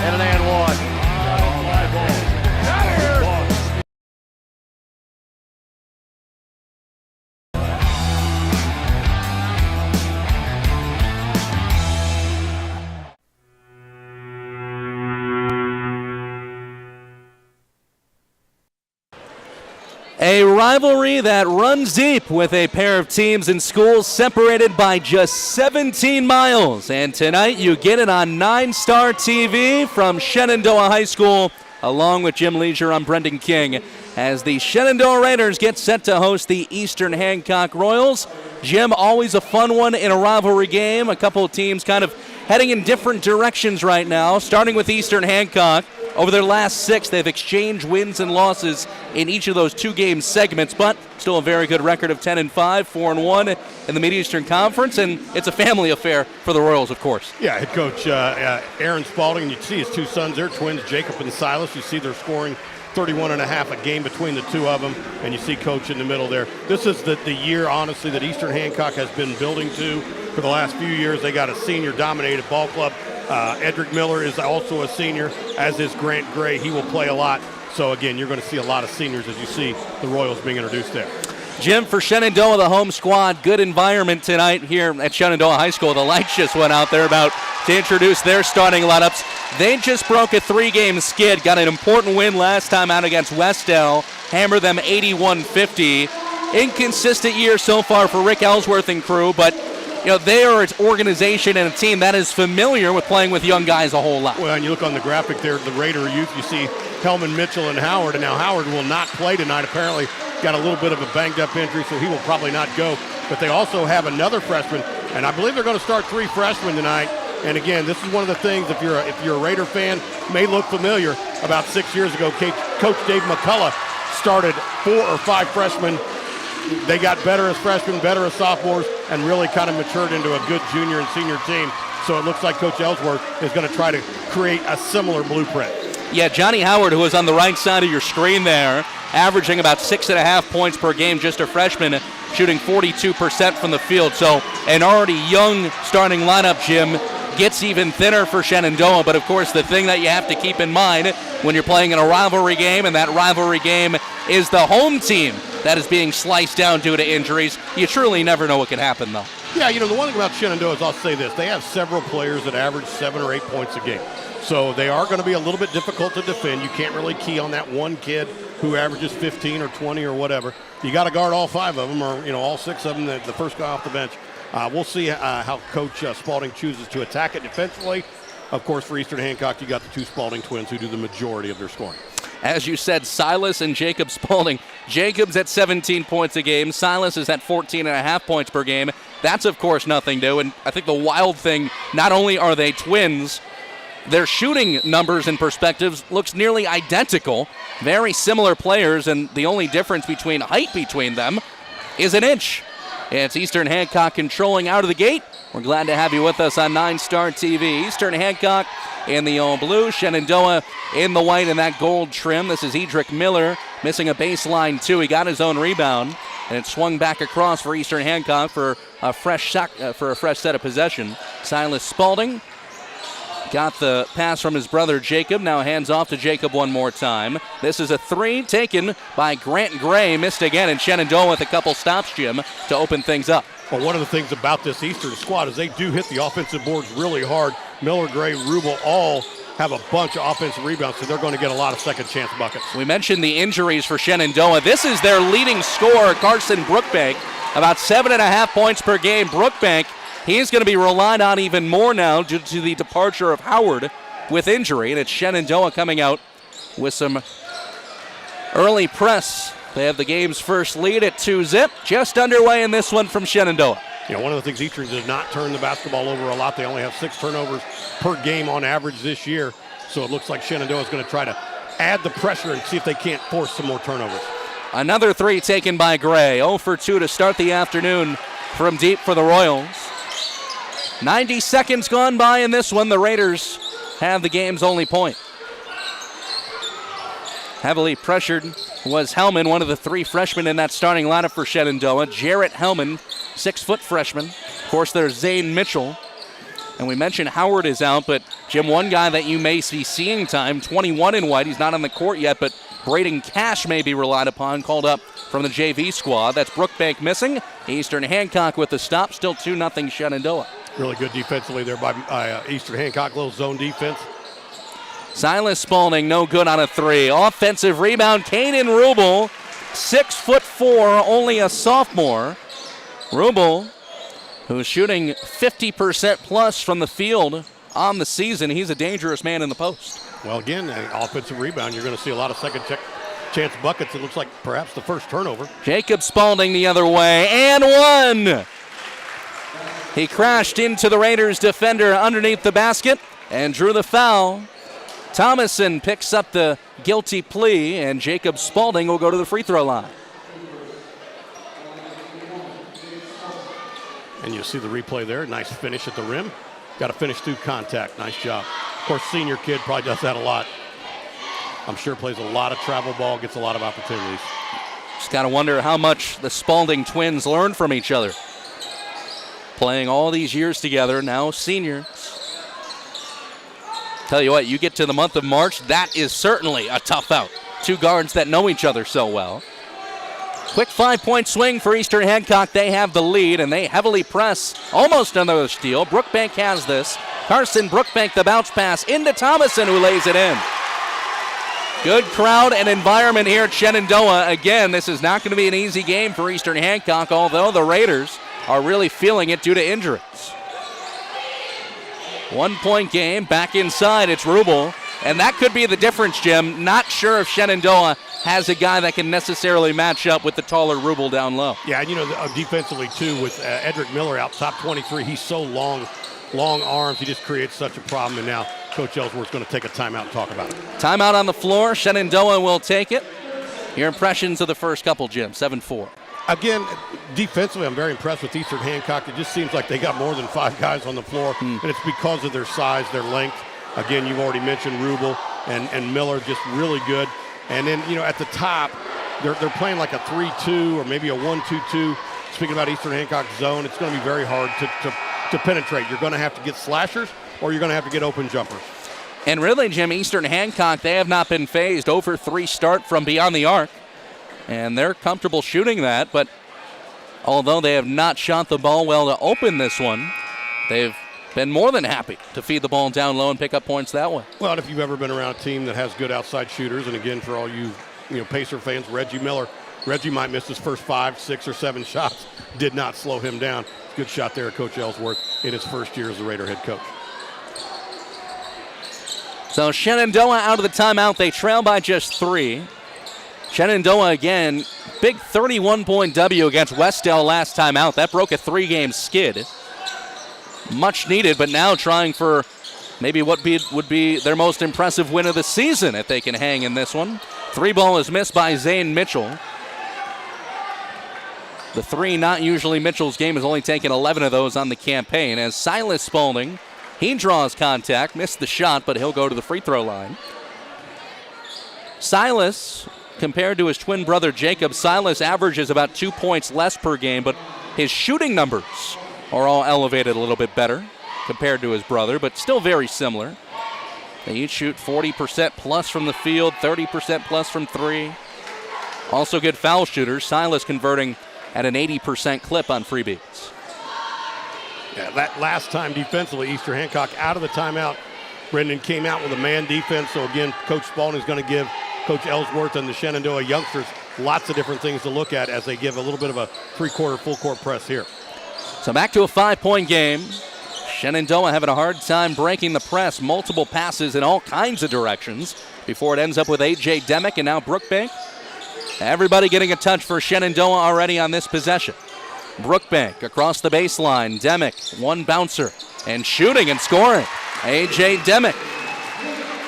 and an and one. A rivalry that runs deep with a pair of teams and schools separated by just 17 miles. And tonight you get it on NineStar TV from Shenandoah High School, along with Jim Leisure. I'm Brendan King, as the Shenandoah Raiders get set to host the Eastern Hancock Royals. Jim, always a fun one in a rivalry game. A couple of teams kind of heading in different directions right now, starting with Eastern Hancock. Over their last 6, they've exchanged wins and losses in each of those 2-game segments, but still a very good record of 10-5, 4-1 in the Mid-Eastern Conference, and it's a family affair for the Royals, of course. Yeah, head coach Aaron Spalding, you see his 2 sons there, twins Jacob and Silas. You see they're scoring 31.5 a game between the 2 of them, and you see coach in the middle there. This is the year, honestly, that Eastern Hancock has been building to for the last few years. They got a senior-dominated ball club. Edric Miller is also a senior, as is Grant Gray. He will play a lot. So, again, you're going to see a lot of seniors as you see the Royals being introduced there. Jim, for Shenandoah, the home squad, good environment tonight here at Shenandoah High School. The lights just went out there about to introduce their starting lineups. They just broke a 3-game skid, got an important win last time out against Westdale, hammered them 81-50. Inconsistent year so far for Rick Ellsworth and crew, but they are an organization and a team that is familiar with playing with young guys a whole lot. Well, and you look on the graphic there, the Raider youth, you see Hellman, Mitchell, and Howard. And now Howard will not play tonight. Apparently got a little bit of a banged-up injury, so he will probably not go. But they also have another freshman, and I believe they're going to start 3 freshmen tonight. And again, this is one of the things, if you're a Raider fan, may look familiar. About 6 years ago, Coach Dave McCullough started 4 or 5 freshmen. They got better as freshmen, better as sophomores, and really kind of matured into a good junior and senior team. So it looks like Coach Ellsworth is going to try to create a similar blueprint. Yeah, Johnny Howard, who was on the right side of your screen there, averaging about 6.5 points per game, just a freshman, shooting 42% from the field. So an already young starting lineup, Jim, gets even thinner for Shenandoah. But, of course, the thing that you have to keep in mind when you're playing in a rivalry game, and that rivalry game is the home team that is being sliced down due to injuries, you truly never know what can happen, though. Yeah, the one thing about Shenandoah is, I'll say this, they have several players that average 7 or 8 points a game. So they are going to be a little bit difficult to defend. You can't really key on that one kid who averages 15 or 20 or whatever. You got to guard all 5 of them, or all 6 of them, the first guy off the bench. We'll see how Coach Spalding chooses to attack it defensively. Of course, for Eastern Hancock, you got the 2 Spalding twins who do the majority of their scoring. As you said, Silas and Jacob Spalding. Jacob's at 17 points a game. Silas is at 14.5 points per game. That's, of course, nothing new. And I think the wild thing, not only are they twins, their shooting numbers and perspectives looks nearly identical. Very similar players, and the only difference between height between them is an inch. It's Eastern Hancock controlling out of the gate. We're glad to have you with us on NineStar TV. Eastern Hancock in the all blue, Shenandoah in the white and that gold trim. This is Edric Miller missing a baseline 2. He got his own rebound, and it swung back across for Eastern Hancock for a fresh set of possession. Silas Spalding got the pass from his brother Jacob. Now hands off to Jacob one more time. This is a 3 taken by Grant Gray. Missed again, and Shenandoah with a couple stops, Jim, to open things up. Well, one of the things about this Eastern squad is they do hit the offensive boards really hard. Miller, Gray, Rubel all have a bunch of offensive rebounds, so they're going to get a lot of second chance buckets. We mentioned the injuries for Shenandoah. This is their leading scorer, Carson Brookbank, about 7.5 points per game. Brookbank, he's going to be relied on even more now due to the departure of Howard with injury, and it's Shenandoah coming out with some early press. They have the game's first lead at 2-zip, just underway in this one from Shenandoah. One of the things Eastern does not turn the basketball over a lot. They only have 6 turnovers per game on average this year, so it looks like Shenandoah is going to try to add the pressure and see if they can't force some more turnovers. Another 3 taken by Gray. 0 for 2 to start the afternoon from deep for the Royals. 90 seconds gone by in this one. The Raiders have the game's only point. Heavily pressured was Hellman, one of the 3 freshmen in that starting lineup for Shenandoah. Jarrett Hellman, 6-foot freshman. Of course, there's Zane Mitchell, And we mentioned Howard is out, but Jim, one guy that you may be seeing time, 21 in white. He's not on the court yet, but Braden Cash may be relied upon, called up from the JV squad. That's Brookbank missing. Eastern Hancock with the stop. Still 2-0 Shenandoah. Really good defensively there by Eastern Hancock. Little zone defense. Silas Spalding, no good on a three. Offensive rebound, Kaden Rubel, 6'4", only a sophomore. Rubel, who's shooting 50% plus from the field on the season. He's a dangerous man in the post. Well, again, an offensive rebound. You're going to see a lot of second chance buckets. It looks like perhaps the first turnover. Jacob Spalding the other way, and one. He crashed into the Raiders defender underneath the basket and drew the foul. Thomason picks up the guilty plea, and Jacob Spalding will go to the free throw line. And you'll see the replay there. Nice finish at the rim. Got to finish through contact. Nice job. Of course, senior kid probably does that a lot. I'm sure plays a lot of travel ball, gets a lot of opportunities. Just got to wonder how much the Spalding twins learned from each other. Playing all these years together, now seniors. Tell you what, you get to the month of March, that is certainly a tough out. Two guards that know each other so well. Quick 5-point swing for Eastern Hancock. They have the lead, and they heavily press. Almost another steal. Brookbank has this. Carson Brookbank, the bounce pass into Thomason, who lays it in. Good crowd and environment here at Shenandoah. Again, this is not going to be an easy game for Eastern Hancock, although the Raiders are really feeling it due to injuries. 1-point game, back inside, it's Rubel. And that could be the difference, Jim. Not sure if Shenandoah has a guy that can necessarily match up with the taller Rubel down low. Yeah, and defensively, too, with Edric Miller out top 23, he's so long arms, he just creates such a problem. And now Coach Ellsworth's going to take a timeout and talk about it. Timeout on the floor. Shenandoah will take it. Your impressions of the first couple, Jim, 7-4. Again, defensively, I'm very impressed with Eastern Hancock. It just seems like they got more than 5 guys on the floor, and it's because of their size, their length. Again, you've already mentioned Rubel and Miller, just really good. And then, at the top, they're playing like a 3-2 or maybe a 1-2-2. Speaking about Eastern Hancock zone, it's going to be very hard to penetrate. You're going to have to get slashers or you're going to have to get open jumpers. And really, Jim, Eastern Hancock, they have not been phased. Over 3 start from beyond the arc. And they're comfortable shooting that, but although they have not shot the ball well to open this one, they've been more than happy to feed the ball down low and pick up points that way. Well, if you've ever been around a team that has good outside shooters, and again, for all you Pacer fans, Reggie Miller, Reggie might miss his first 5, 6, or 7 shots. Did not slow him down. Good shot there, Coach Ellsworth, in his first year as the Raider head coach. So Shenandoah out of the timeout. They trail by just 3. Shenandoah again, big 31-point W against Westdale last time out. That broke a 3-game skid. Much needed, but now trying for maybe what would be their most impressive win of the season if they can hang in this one. 3 ball is missed by Zane Mitchell. The 3 not usually Mitchell's game, has only taken 11 of those on the campaign. As Silas Spalding, he draws contact, missed the shot, but he'll go to the free throw line. Silas, compared to his twin brother Jacob, Silas averages about 2 points less per game, but his shooting numbers are all elevated a little bit better compared to his brother, but still very similar. They each shoot 40% plus from the field, 30% plus from 3. Also good foul shooters. Silas converting at an 80% clip on freebies. Yeah, that last time defensively, Eastern Hancock out of the timeout. Brendan came out with a man defense, so again, Coach Spalding is going to give Coach Ellsworth and the Shenandoah youngsters lots of different things to look at as they give a little bit of a 3-quarter full court press here. So back to a 5-point game. Shenandoah having a hard time breaking the press. Multiple passes in all kinds of directions before it ends up with A.J. Demick and now Brookbank. Everybody getting a touch for Shenandoah already on this possession. Brookbank across the baseline. Demick, 1 bouncer, and shooting and scoring. A.J. Demick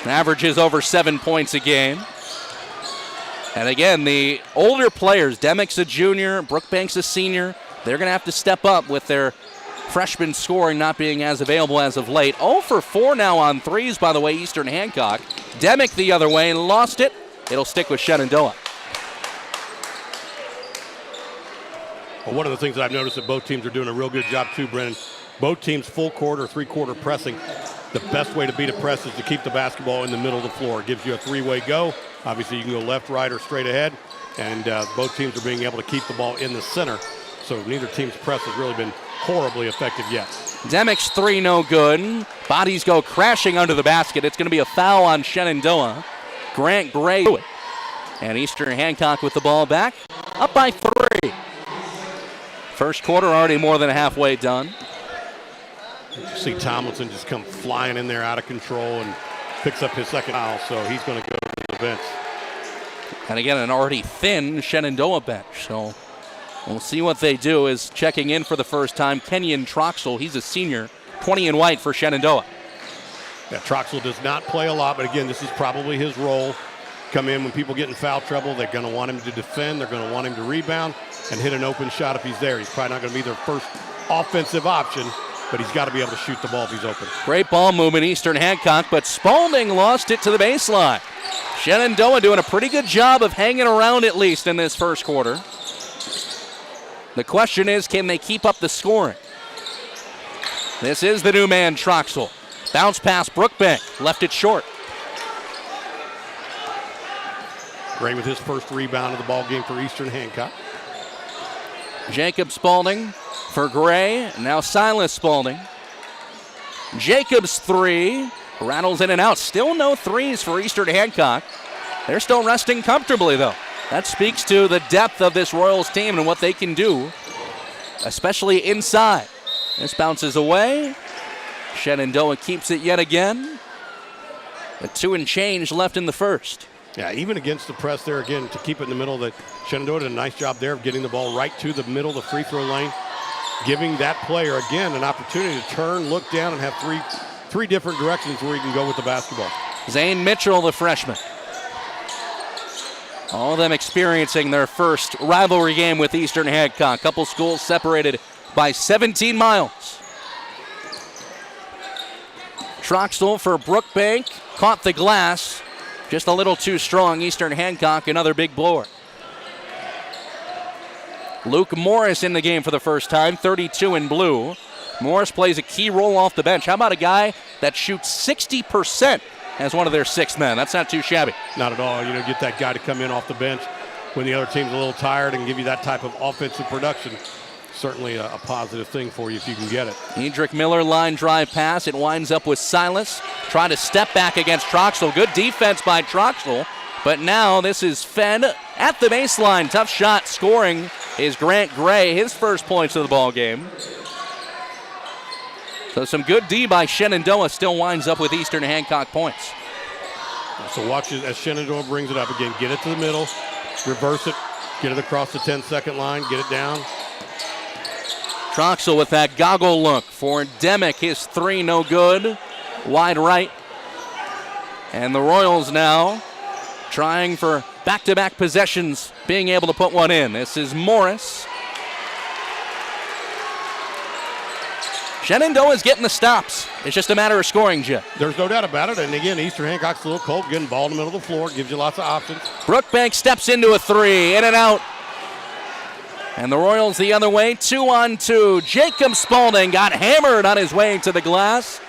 averages over 7 points a game. And again, the older players, Demick's a junior, Brookbank's a senior, they're going to have to step up with their freshman scoring not being as available as of late. 0 for 4 now on 3s, by the way, Eastern Hancock. Demick the other way and lost it. It'll stick with Shenandoah. Well, one of the things that I've noticed that both teams are doing a real good job too, Brennan, both teams full court or three-quarter pressing. The best way to beat a press is to keep the basketball in the middle of the floor. It gives you a three-way go. Obviously, you can go left, right, or straight ahead. And both teams are being able to keep the ball in the center. So neither team's press has really been horribly effective yet. Demick's three no good. Bodies go crashing under the basket. It's going to be a foul on Shenandoah. Grant Gray. And Eastern Hancock with the ball back. Up by 3. First quarter already more than halfway done. You see Tomlinson just come flying in there out of control and picks up his second foul, so he's going to go to the bench. And again, an already thin Shenandoah bench. So we'll see what they do. Is checking in for the first time Kenyon Troxel. He's a senior, 20 in white for Shenandoah. Yeah, Troxel does not play a lot, but again, this is probably his role. Come in when people get in foul trouble, they're going to want him to defend, they're going to want him to rebound and hit an open shot if he's there. He's probably not going to be their first offensive option, but he's got to be able to shoot the ball if he's open. Great ball movement, Eastern Hancock, but Spalding lost it to the baseline. Shenandoah doing a pretty good job of hanging around at least in this first quarter. The question is, can they keep up the scoring? This is the new man, Troxel. Bounce pass, Brookbank, left it short. Gray with his first rebound of the ball game for Eastern Hancock. Jacob Spalding for Gray. Now Silas Spalding. Jacob's three. Rattles in and out. Still no threes for Eastern Hancock. They're still resting comfortably, though. That speaks to the depth of this Royals team and what they can do, especially inside. This bounces away. Shenandoah keeps it yet again. A 2 and change left in the first. Yeah, even against the press there, again, to keep it in the middle, that Shenandoah did a nice job there of getting the ball right to the middle of the free throw lane, giving that player, again, an opportunity to turn, look down, and have three different directions where he can go with the basketball. Zane Mitchell, the freshman. All of them experiencing their first rivalry game with Eastern Hancock. Couple schools separated by 17 miles. Troxel for Brookbank. Caught the glass. Just a little too strong. Eastern Hancock, another big blower. Luke Morris in the game for the first time, 32 in blue. Morris plays a key role off the bench. How about a guy that shoots 60% as one of their 6 men? That's not too shabby. Not at all. You know, get that guy to come in off the bench when the other team's a little tired and give you that type of offensive production. Certainly a positive thing for you if you can get it. Edric Miller, line drive pass. It winds up with Silas trying to step back against Troxel. Good defense by Troxel, but now this is fed at the baseline. Tough shot. Scoring is Grant Gray, his first points of the ball game. So some good D by Shenandoah, still winds up with Eastern Hancock points. So watch it as Shenandoah brings it up again. Get it to the middle, reverse it, get it across the 10-second line, get it down. Troxel with that goggle look for Demick. His 3 no good. Wide right. And the Royals now trying for back-to-back possessions, being able to put one in. This is Morris. Shenandoah is getting the stops. It's just a matter of scoring, Jeff. There's no doubt about it. And again, Eastern Hancock's a little cold. Getting ball in the middle of the floor gives you lots of options. Brookbank steps into a 3. In and out. And the Royals the other way, 2-on-2. Jacob Spalding got hammered on his way to the glass.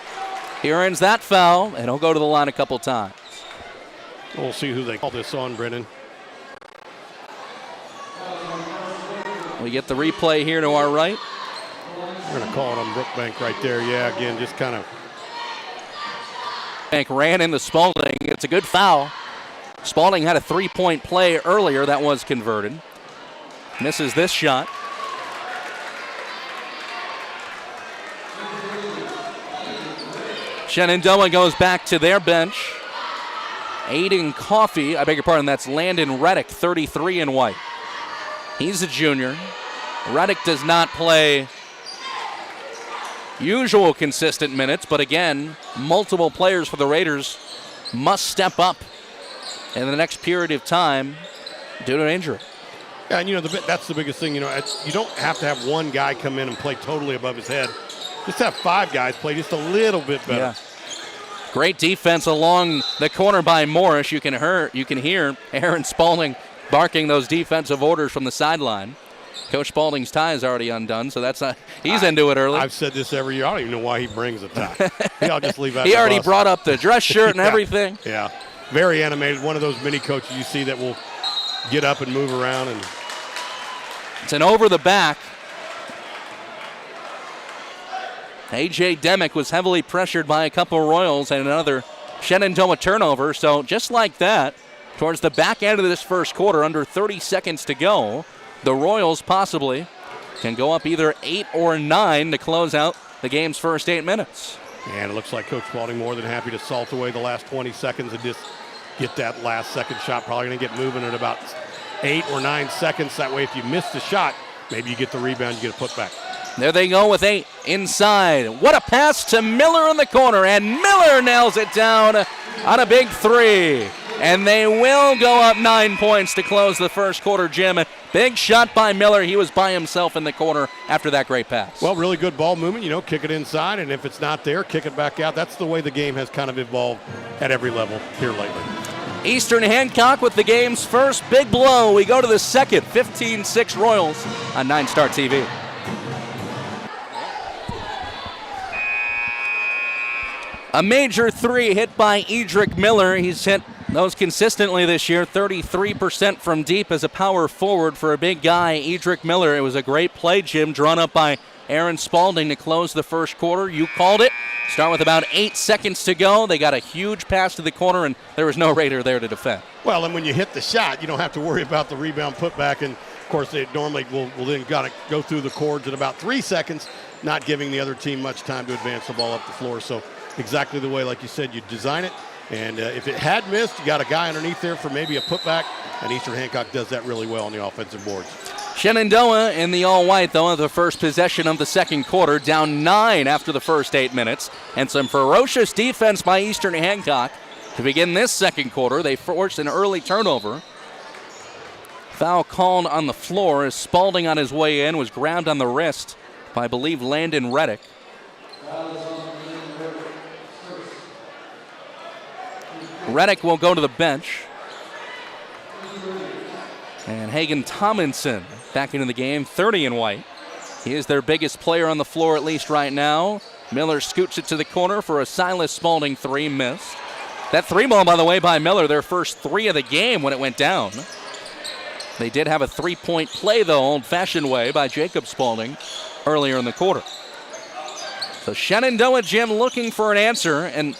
He earns that foul, and he'll go to the line a couple times. We'll see who they call this on, Brennan. We get the replay here to our right. We're going to call it on Brookbank right there. Yeah, again, just kind of. Bank ran into Spalding. It's a good foul. Spalding had a 3-point play earlier that was converted. Misses this shot. Shenandoah goes back to their bench. Aiden Coffey, I beg your pardon, that's Landon Reddick, 33 in white. He's a junior. Reddick does not play usual consistent minutes, but again, multiple players for the Raiders must step up in the next period of time due to an injury. Yeah, and you know, that's the biggest thing. You know, you don't have to have one guy come in and play totally above his head. Just have 5 guys play just a little bit better. Yeah. Great defense along the corner by Morris. You can hear Aaron Spalding barking those defensive orders from the sideline. Coach Spalding's tie is already undone, so that's not. He's into it early. I've said this every year. I don't even know why he brings a tie. I'll just leave that. He already brought up the dress shirt and everything. Yeah, very animated. One of those mini coaches you see that will get up and move around. And it's an over the back. A.J. Demick was heavily pressured by a couple of Royals and another Shenandoah turnover. So just like that, towards the back end of this first quarter, under 30 seconds to go, the Royals possibly can go up either 8 or 9 to close out the game's first 8 minutes. And it looks like Coach Spalding more than happy to salt away the last 20 seconds and just get that last second shot. Probably going to get moving at about 8 or 9 seconds. That way, if you miss the shot, maybe you get the rebound, you get a putback. There they go with 8 inside. What a pass to Miller in the corner, and Miller nails it down on a big 3. And they will go up 9 points to close the first quarter, Jim. Big shot by Miller. He was by himself in the corner after that great pass. Well, really good ball movement. Kick it inside, and if it's not there, kick it back out. That's the way the game has kind of evolved at every level here lately. Eastern Hancock with the game's first big blow. We go to the second, 15-6 Royals on NineStar TV. A major 3 hit by Edric Miller. He's hit those consistently this year, 33% from deep as a power forward for a big guy, Edric Miller. It was a great play, Jim, drawn up by Aaron Spalding to close the first quarter. You called it. Start with about 8 seconds to go. They got a huge pass to the corner, and there was no Raider there to defend. Well, and when you hit the shot, you don't have to worry about the rebound putback. And, of course, they normally will then got to go through the cords at about 3 seconds, not giving the other team much time to advance the ball up the floor. So exactly the way, like you said, you design it. And if it had missed, you got a guy underneath there for maybe a putback, and Eastern Hancock does that really well on the offensive boards. Shenandoah in the all-white, though, of the first possession of the second quarter, down 9 after the first 8 minutes, and some ferocious defense by Eastern Hancock to begin this second quarter. They forced an early turnover. Foul called on the floor as Spalding on his way in was grabbed on the wrist by, I believe, Landon Reddick. Reddick will go to the bench. And Hagan Tomlinson back into the game, 30 in white. He is their biggest player on the floor, at least right now. Miller scoots it to the corner for a Silas Spalding 3, missed. That 3 ball, by the way, by Miller, their first 3 of the game when it went down. They did have a 3-point play, though, old-fashioned way by Jacob Spalding earlier in the quarter. So Shenandoah, Jim, looking for an answer, and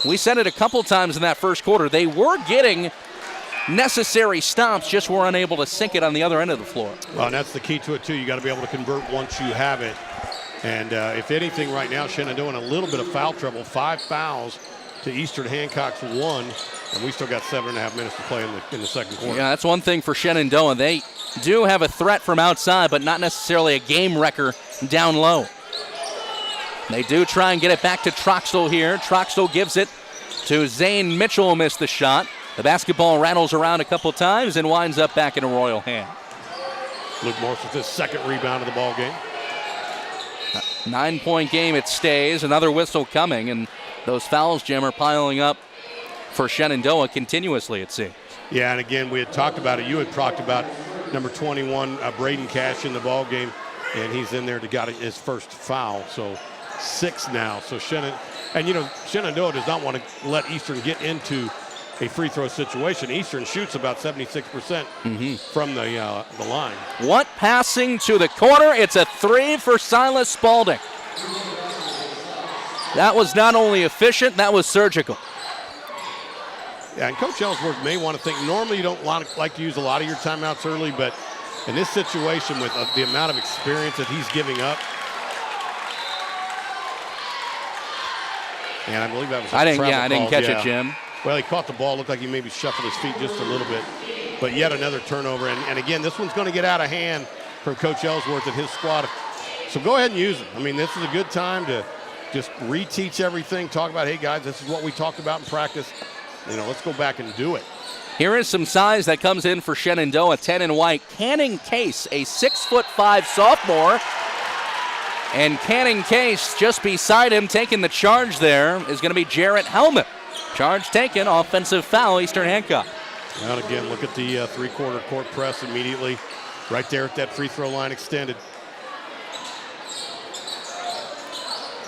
we said it a couple times in that first quarter. They were getting necessary stops, just were unable to sink it on the other end of the floor. Well, and that's the key to it, too. You got to be able to convert once you have it. And if anything, right now, Shenandoah in a little bit of foul trouble. 5 fouls to Eastern Hancock's 1, and we still got 7.5 minutes to play in the second quarter. Yeah, that's one thing for Shenandoah. They do have a threat from outside, but not necessarily a game wrecker down low. They do try and get it back to Troxel here. Troxel gives it to Zane Mitchell, who missed the shot. The basketball rattles around a couple times and winds up back in a Royal hand. Luke Morse with his second rebound of the ball game. 9-point game, it stays. Another whistle coming, and those fouls, Jim, are piling up for Shenandoah continuously, it seems. Yeah, and again, we had talked about it. You had talked about number 21, Braden Cash in the ball game, and he's in there to get his first foul. So 6 now. So Shenandoah does not want to let Eastern get into a free throw situation. Eastern shoots about 76% from the line. What passing to the corner? It's a 3 for Silas Spalding. That was not only efficient, that was surgical. Yeah, and Coach Ellsworth may want to think, normally you don't like to use a lot of your timeouts early, but in this situation with the amount of experience that he's giving up, and I believe that was I didn't catch it, Jim. Well, he caught the ball. Looked like he maybe shuffled his feet just a little bit. But yet another turnover. And again, this one's going to get out of hand from Coach Ellsworth and his squad. So go ahead and use it. I mean, this is a good time to just reteach everything. Talk about, hey, guys, this is what we talked about in practice. Let's go back and do it. Here is some size that comes in for Shenandoah, 10 in white. Canning Case, a 6'5" sophomore. And Canning Case just beside him, taking the charge there, is going to be Jarrett Hellman. Charge taken, offensive foul, Eastern Hancock. And again, look at the three-quarter court press immediately. right there at that free throw line extended.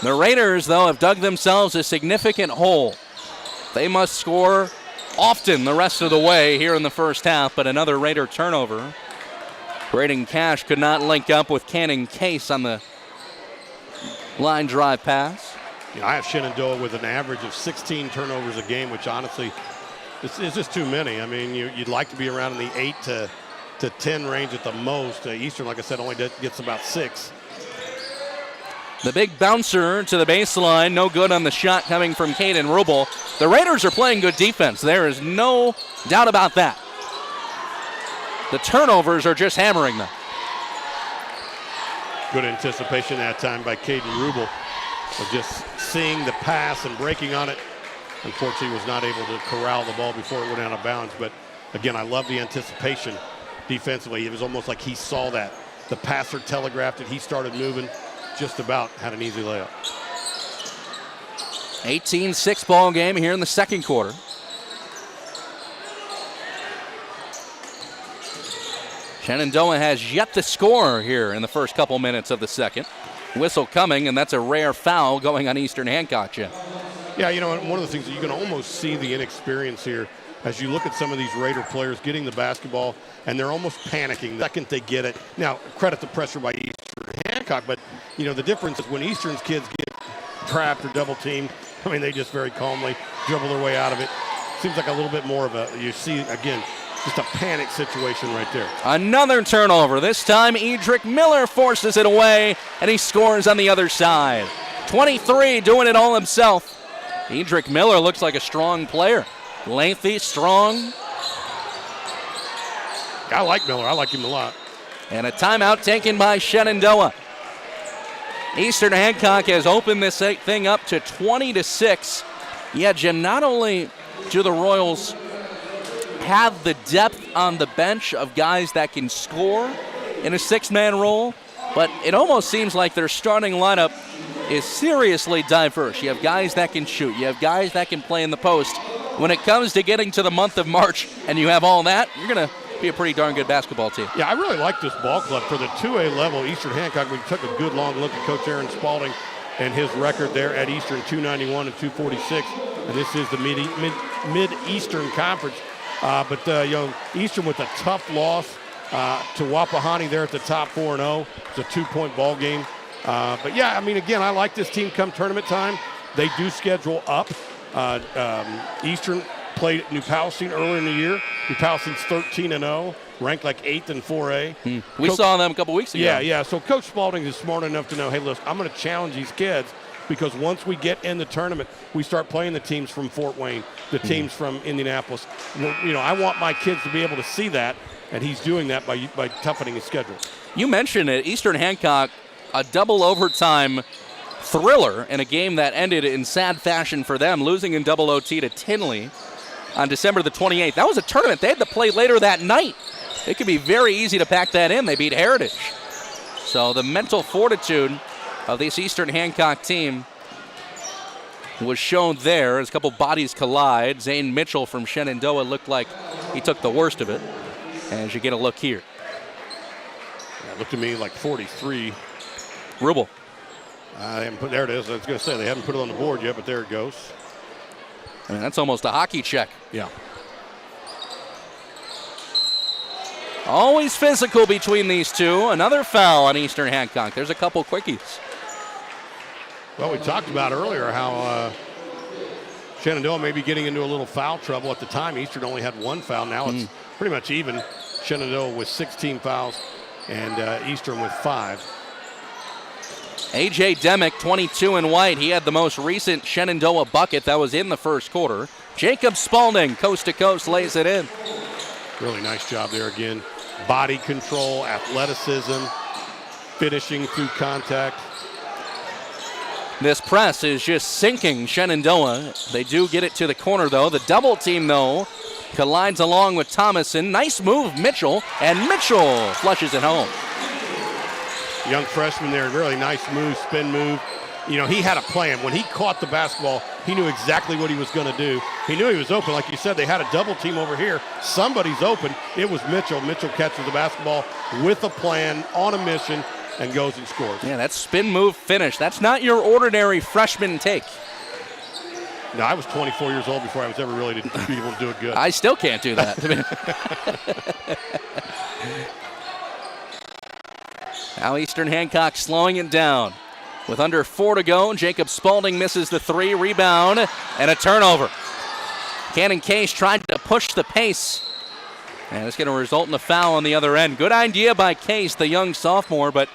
The Raiders, though, have dug themselves a significant hole. They must score often the rest of the way here in the first half, but another Raider turnover. Braden Cash could not link up with Cannon Case on the line drive pass. I have Shenandoah with an average of 16 turnovers a game, which honestly is just too many. I mean, you'd like to be around in the 8 to 10 range at the most. Eastern, like I said, only gets about 6. The big bouncer to the baseline, no good on the shot coming from Caden Rubel. The Raiders are playing good defense. There is no doubt about that. The turnovers are just hammering them. Good anticipation that time by Caden Rubel of just seeing the pass and breaking on it. Unfortunately, was not able to corral the ball before it went out of bounds. But again, I love the anticipation defensively. It was almost like he saw that. The passer telegraphed it. He started moving. Just about had an easy layup. 18-6 ball game here in the second quarter. Shenandoah has yet to score here in the first couple minutes of the second. Whistle coming, and that's a rare foul going on Eastern Hancock, Jim. Yeah, you know, one of the things that you can almost see the inexperience here as you look at some of these Raider players getting the basketball, and they're almost panicking the second they get it. Now, credit the pressure by Eastern Hancock, but, you know, the difference is when Eastern's kids get trapped or double teamed, I mean, they just very calmly dribble their way out of it. Seems like a little bit more of a, you see, again, just a panic situation right there. Another turnover. This time, Edric Miller forces it away, and he scores on the other side. 23, doing it all himself. Edric Miller looks like a strong player. Lengthy, strong. I like Miller. I like him a lot. And a timeout taken by Shenandoah. Eastern Hancock has opened this thing up to 20-6. Yet, Jim, not only do the Royals have the depth on the bench of guys that can score in a six-man role, but it almost seems like their starting lineup is seriously diverse. You have guys that can shoot. You have guys that can play in the post. When it comes to getting to the month of March and you have all that, you're going to be a pretty darn good basketball team. Yeah, I really like this ball club. For the 2A level, Eastern Hancock, we took a good long look at Coach Aaron Spalding and his record there at Eastern, 291 and 246. And this is the Mid-Eastern Conference. But you know, Eastern with a tough loss to Wapahani there at the top 4-0. It's a 2-point ball game. But yeah, I mean, again, I like this team come tournament time. They do schedule up. Eastern played New Palestine earlier in the year. New Palestine's 13-0, ranked like 8th in 4A. We saw them a couple weeks ago. Yeah. So Coach Spalding is smart enough to know, hey, listen, I'm going to challenge these kids because once we get in the tournament, we start playing the teams from Fort Wayne, the teams from Indianapolis. You know, I want my kids to be able to see that, and he's doing that by toughening his schedule. You mentioned it, Eastern Hancock, a double overtime thriller in a game that ended in sad fashion for them, losing in double OT to Tinley on December the 28th. That was a tournament they had to play later that night. It could be very easy to pack that in. They beat Heritage. So the mental fortitude of this Eastern Hancock team was shown there as a couple bodies collide. Zane Mitchell from Shenandoah looked like he took the worst of it. As you get a look here. Yeah, it looked to me like 43. Rubel. There it is. I was going to say, they haven't put it on the board yet, but there it goes. I mean, that's almost a hockey check. Yeah. Always physical between these two. Another foul on Eastern Hancock. There's a couple quickies. Well, we talked about earlier how Shenandoah may be getting into a little foul trouble. At the time, Eastern only had one foul. Now it's pretty much even. Shenandoah with 16 fouls and Eastern with 5. A.J. Demick, 22 in white. He had the most recent Shenandoah bucket that was in the first quarter. Jacob Spalding, coast to coast, lays it in. Really nice job there again. Body control, athleticism, finishing through contact. This press is just sinking Shenandoah. They do get it to the corner, though. The double team, though, collides along with Thomason. Nice move, Mitchell, and Mitchell flushes it home. Young freshman there, really nice move, spin move. You know, he had a plan. When he caught the basketball, He knew exactly what he was going to do. He knew he was open. Like you said, they had a double team over here. Somebody's open. It was Mitchell. Mitchell catches the basketball with a plan, on a mission, and goes and scores. Yeah, that's spin move finish. That's not your ordinary freshman take. No, I was 24 years old before I was ever really able to do it good. I still can't do that. Now Eastern Hancock slowing it down. With under 4 to go, Jacob Spaulding misses the 3, rebound, and a turnover. Cannon Case tried to push the pace, and it's going to result in a foul on the other end. Good idea by Case, the young sophomore, but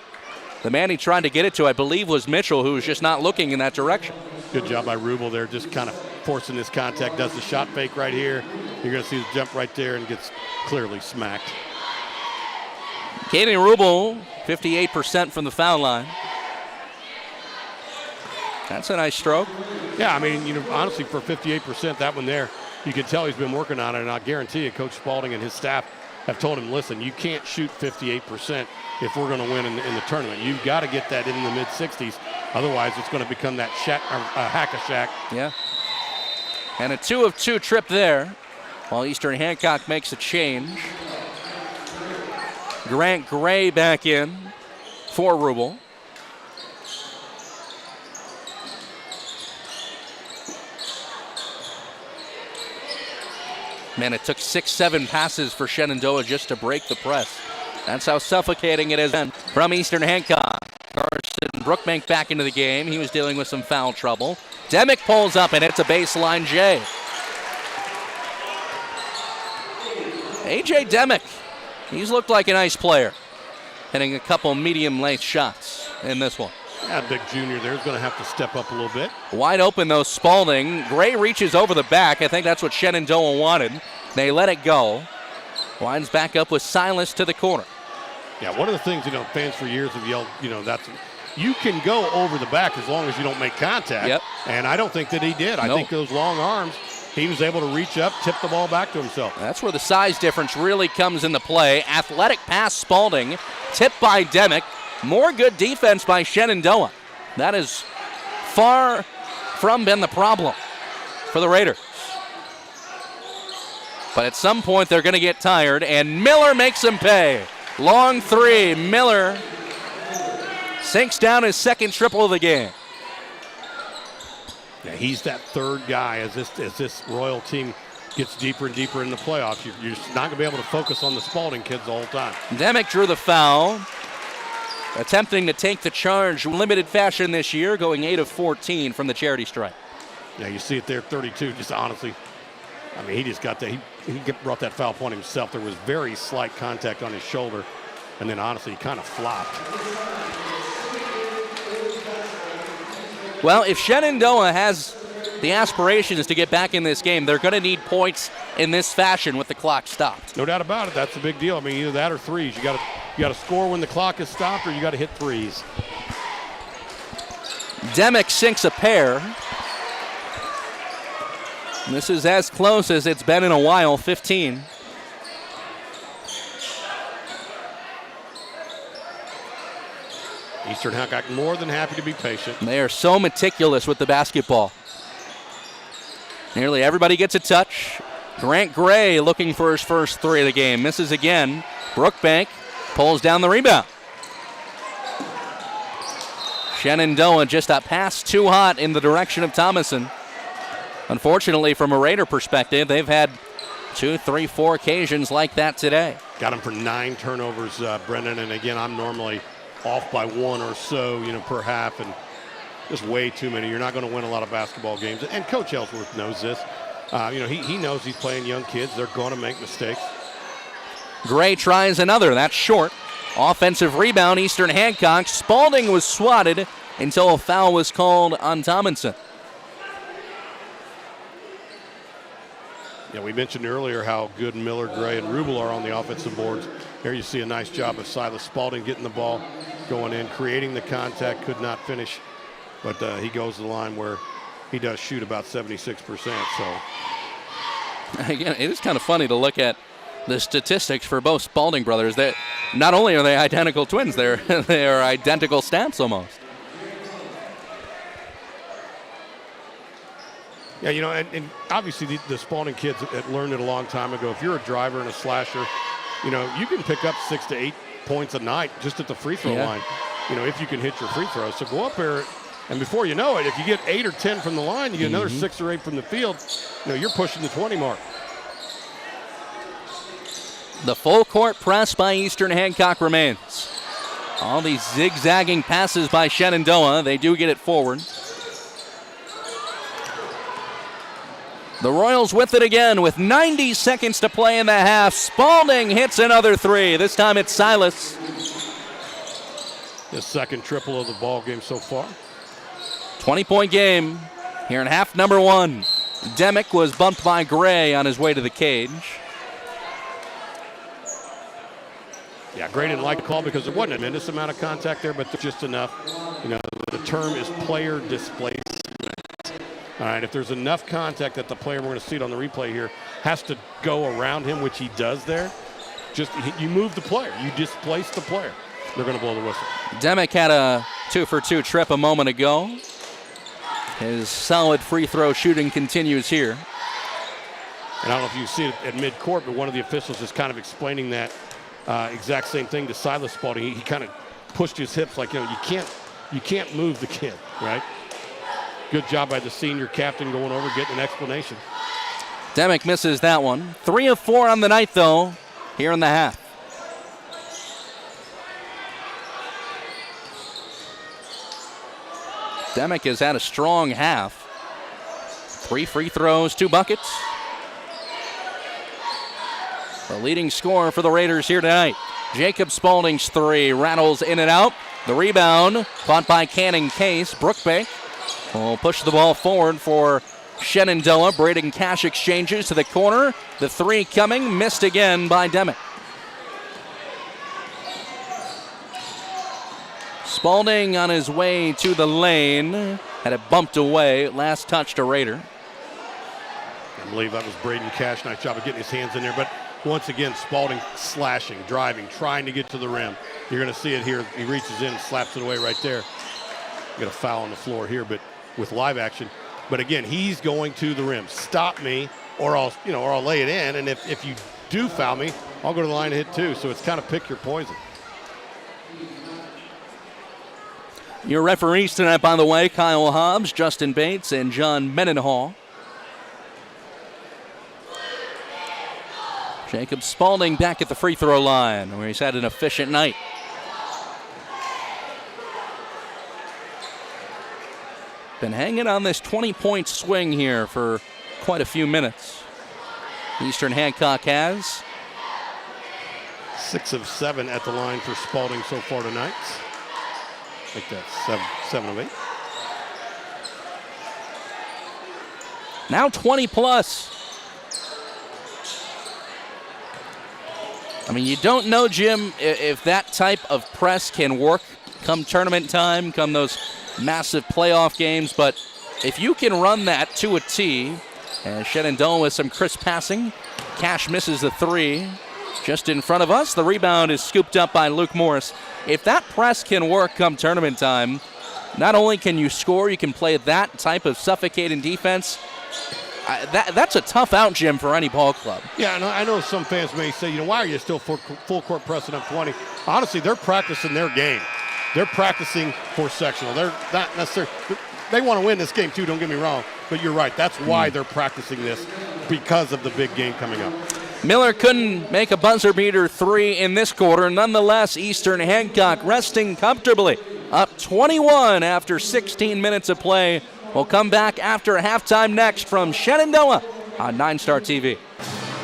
the man he tried to get it to, I believe, was Mitchell, who was just not looking in that direction. Good job by Rubel there, just kind of forcing this contact, does the shot fake right here. You're going to see the jump right there and gets clearly smacked. Katie Rubel, 58% from the foul line. That's a nice stroke. Yeah, I mean, honestly, for 58%, that one there, you can tell he's been working on it, and I guarantee you, Coach Spaulding and his staff have told him, listen, you can't shoot 58% if we're going to win in the tournament. You've got to get that in the mid-60s. Otherwise, it's going to become that hack-a-shack. Yeah. And a 2 of 2 trip there, while Eastern Hancock makes a change. Grant Gray back in for Rubel. Man, it took 6-7 passes for Shenandoah just to break the press. That's how suffocating it has been from Eastern Hancock. Carson Brookbank back into the game. He was dealing with some foul trouble. Demick pulls up, and it's a baseline J. A.J. Demick, he's looked like a nice player, hitting a couple medium-length shots in this one. Yeah, big junior there is going to have to step up a little bit. Wide open, though, Spaulding. Gray reaches over the back. I think that's what Shenandoah wanted. They let it go. Winds back up with Silas to the corner. Yeah, one of the things, fans for years have yelled, that's you can go over the back as long as you don't make contact. Yep. And I don't think that he did. I think those long arms, he was able to reach up, tip the ball back to himself. That's where the size difference really comes into play. Athletic pass, Spaulding. Tipped by Demick. More good defense by Shenandoah. That has far from been the problem for the Raiders. But at some point, they're going to get tired, and Miller makes them pay. Long 3. Miller sinks down his second triple of the game. Yeah, he's that third guy as this Royal team gets deeper and deeper in the playoffs. You're just not going to be able to focus on the Spaulding kids the whole time. Demick drew the foul. Attempting to take the charge limited fashion this year, going 8 of 14 from the charity stripe. Yeah, you see it there, 32. Just honestly, I mean, he just got that. He brought that foul point himself. There was very slight contact on his shoulder, and then honestly, he kind of flopped. Well, if Shenandoah has the aspirations to get back in this game, they're going to need points in this fashion with the clock stopped. No doubt about it. That's the big deal. I mean, either that or threes. You got to score when the clock is stopped, or you got to hit threes. Demick sinks a pair. This is as close as it's been in a while, 15. Eastern Hancock more than happy to be patient. They are so meticulous with the basketball. Nearly everybody gets a touch. Grant Gray looking for his first 3 of the game. Misses again. Brookbank pulls down the rebound. Shenandoah just a pass too hot in the direction of Thomason. Unfortunately, from a Raider perspective, they've had 2, 3, 4 occasions like that today. Got him for 9 turnovers, Brendan. And again, I'm normally off by 1 or so, per half, and just way too many. You're not going to win a lot of basketball games. And Coach Ellsworth knows this. He knows he's playing young kids. They're going to make mistakes. Gray tries another. That's short. Offensive rebound, Eastern Hancock. Spaulding was swatted until a foul was called on Tomlinson. Yeah, we mentioned earlier how good Miller, Gray, and Rubel are on the offensive boards. Here you see a nice job of Silas Spaulding getting the ball, going in, creating the contact, could not finish. But he goes to the line where he does shoot about 76%. So again, it is kind of funny to look at the statistics for both Spaulding brothers. That not only are they identical twins, they are identical stats almost. Yeah, and obviously the Spalding kids had learned it a long time ago. If you're a driver and a slasher, you can pick up 6 to 8 points a night just at the free throw line, if you can hit your free throws. So go up there, and before you know it, if you get 8 or 10 from the line, you get another 6 or 8 from the field, you're pushing the 20 mark. The full court press by Eastern Hancock remains. All these zigzagging passes by Shenandoah, they do get it forward. The Royals with it again with 90 seconds to play in the half. Spalding hits another three. This time it's Silas. The second triple of the ball game so far. 20-point game here in half number one. Demick was bumped by Gray on his way to the cage. Yeah, Gray didn't like the call because there wasn't a tremendous amount of contact there, but just enough. The term is player displacement. All right, if there's enough contact that the player, we're going to see it on the replay here, has to go around him, which he does there, you move the player. You displace the player. They're going to blow the whistle. Demick had a 2-for-2 trip a moment ago. His solid free throw shooting continues here. And I don't know if you see it at midcourt, but one of the officials is kind of explaining that exact same thing to Silas Spalding. He kind of pushed his hips like, you can't move the kid, right? Good job by the senior captain going over, getting an explanation. Demick misses that one. 3 of 4 on the night, though, here in the half. Demick has had a strong half. 3 free throws, 2 buckets. The leading scorer for the Raiders here tonight. Jacob Spalding's 3 rattles in and out. The rebound caught by Cannon Case. Brookbank will push the ball forward for Shenandoah. Braden Cash exchanges to the corner. The 3 coming, missed again by Demick. Spalding on his way to the lane. Had it bumped away. Last touch to Raider. I believe that was Braden Cash. Nice job of getting his hands in there. But once again, Spalding slashing, driving, trying to get to the rim. You're going to see it here. He reaches in, slaps it away right there. Got a foul on the floor here, but with live action. But again, he's going to the rim. Stop me, or I'll lay it in. And if you do foul me, I'll go to the line and hit too. So it's kind of pick your poison. Your referees tonight, by the way, Kyle Hobbs, Justin Bates, and John Mendenhall. Jacob Spalding back at the free throw line, where he's had an efficient night. Been hanging on this 20-point swing here for quite a few minutes. Eastern Hancock has 6 of 7 at the line for Spalding so far tonight. I think that's 7 of 8. Now 20 plus. I mean, you don't know, Jim, if that type of press can work come tournament time, come those massive playoff games, but if you can run that to a T, and Shenandoah with some crisp passing, Cash misses the 3 just in front of us. The rebound is scooped up by Luke Morris. If that press can work come tournament time, not only can you score, you can play that type of suffocating defense. That's a tough out, Jim, for any ball club. Yeah, and I know some fans may say, why are you still full court pressing up 20? Honestly, they're practicing their game. They're practicing for sectional. They're not necessarily. They want to win this game too, don't get me wrong. But you're right. That's why they're practicing this, because of the big game coming up. Miller couldn't make a buzzer beater 3 in this quarter. Nonetheless, Eastern Hancock resting comfortably. Up 21 after 16 minutes of play. We'll come back after halftime next from Shenandoah on NineStar TV.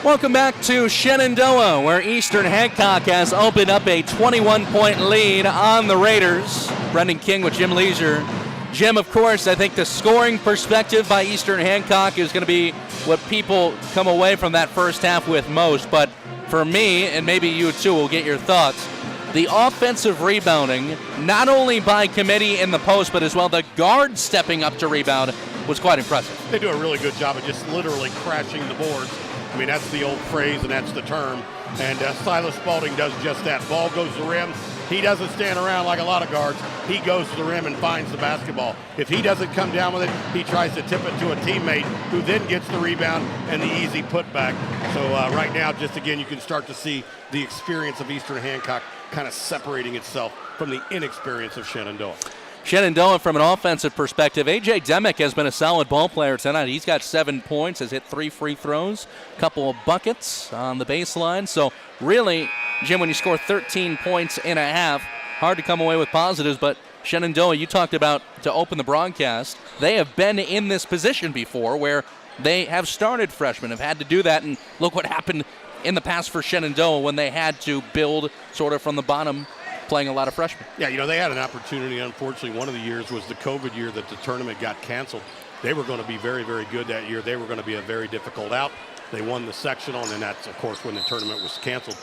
Welcome back to Shenandoah, where Eastern Hancock has opened up a 21-point lead on the Raiders. Brendan King with Jim Leisure. Jim, of course, I think the scoring perspective by Eastern Hancock is going to be what people come away from that first half with most. But for me, and maybe you too will get your thoughts, the offensive rebounding, not only by committee in the post, but as well the guard stepping up to rebound, was quite impressive. They do a really good job of just literally crashing the boards. I mean, that's the old phrase, and that's the term. And Silas Spalding does just that. Ball goes to the rim. He doesn't stand around like a lot of guards. He goes to the rim and finds the basketball. If he doesn't come down with it, he tries to tip it to a teammate who then gets the rebound and the easy putback. So right now, just again, you can start to see the experience of Eastern Hancock kind of separating itself from the inexperience of Shenandoah. Shenandoah, from an offensive perspective, A.J. Demick has been a solid ball player tonight. He's got 7 points, has hit 3 free throws, a couple of buckets on the baseline. So really, Jim, when you score 13 points and a half, hard to come away with positives. But Shenandoah, you talked about to open the broadcast, they have been in this position before where they have started freshmen, have had to do that. And look what happened in the past for Shenandoah when they had to build sort of from the bottom, playing a lot of freshmen. Yeah, they had an opportunity. Unfortunately, one of the years was the COVID year that the tournament got canceled. They were going to be very, very good that year. They were going to be a very difficult out. They won the sectional, and then that's, of course, when the tournament was canceled.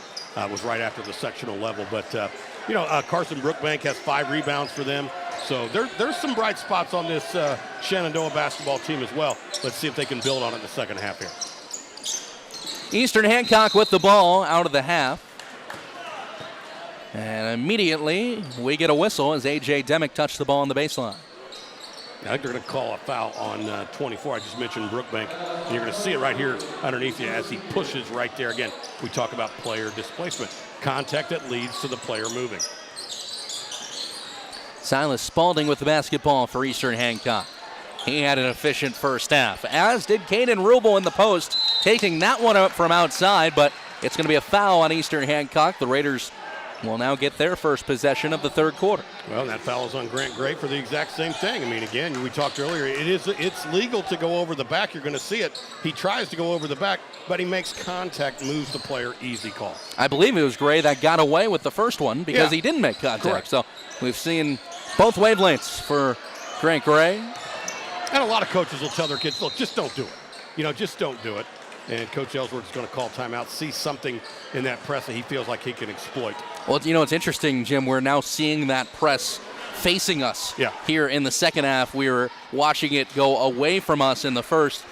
Was right after the sectional level. But, Carson Brookbank has 5 rebounds for them. So there's some bright spots on this Shenandoah basketball team as well. Let's see if they can build on it in the second half here. Eastern Hancock with the ball out of the half. And immediately we get a whistle as A.J. Demick touched the ball on the baseline. I think they're going to call a foul on 24. I just mentioned Brookbank. And you're going to see it right here underneath you as he pushes right there. Again, we talk about player displacement. Contact that leads to the player moving. Silas Spalding with the basketball for Eastern Hancock. He had an efficient first half, as did Caden Rubel in the post, taking that one up from outside, but it's going to be a foul on Eastern Hancock. The Raiders will now get their first possession of the third quarter. Well, that foul is on Grant Gray for the exact same thing. I mean, again, we talked earlier, it's legal to go over the back. You're going to see it. He tries to go over the back, but he makes contact, moves the player, easy call. I believe it was Gray that got away with the first one because he didn't make contact. Correct. So we've seen both wavelengths for Grant Gray. And a lot of coaches will tell their kids, look, just don't do it. Just don't do it. And Coach Ellsworth is going to call timeout, see something in that press that he feels like he can exploit. Well, it's interesting, Jim. We're now seeing that press facing us here in the second half. We were watching it go away from us in the first.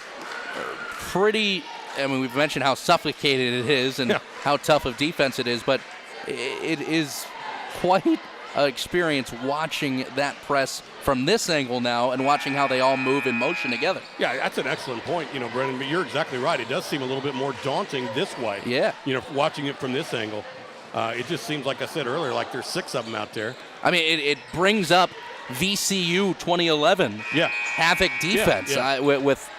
We've mentioned how suffocated it is and how tough of defense it is, but it is quite an experience watching that press from this angle now and watching how they all move in motion together. Yeah, that's an excellent point, Brendan, but you're exactly right. It does seem a little bit more daunting this way. Yeah. Watching it from this angle. It just seems, like I said earlier, like there's 6 of them out there. I mean, it brings up VCU 2011 Havoc defense with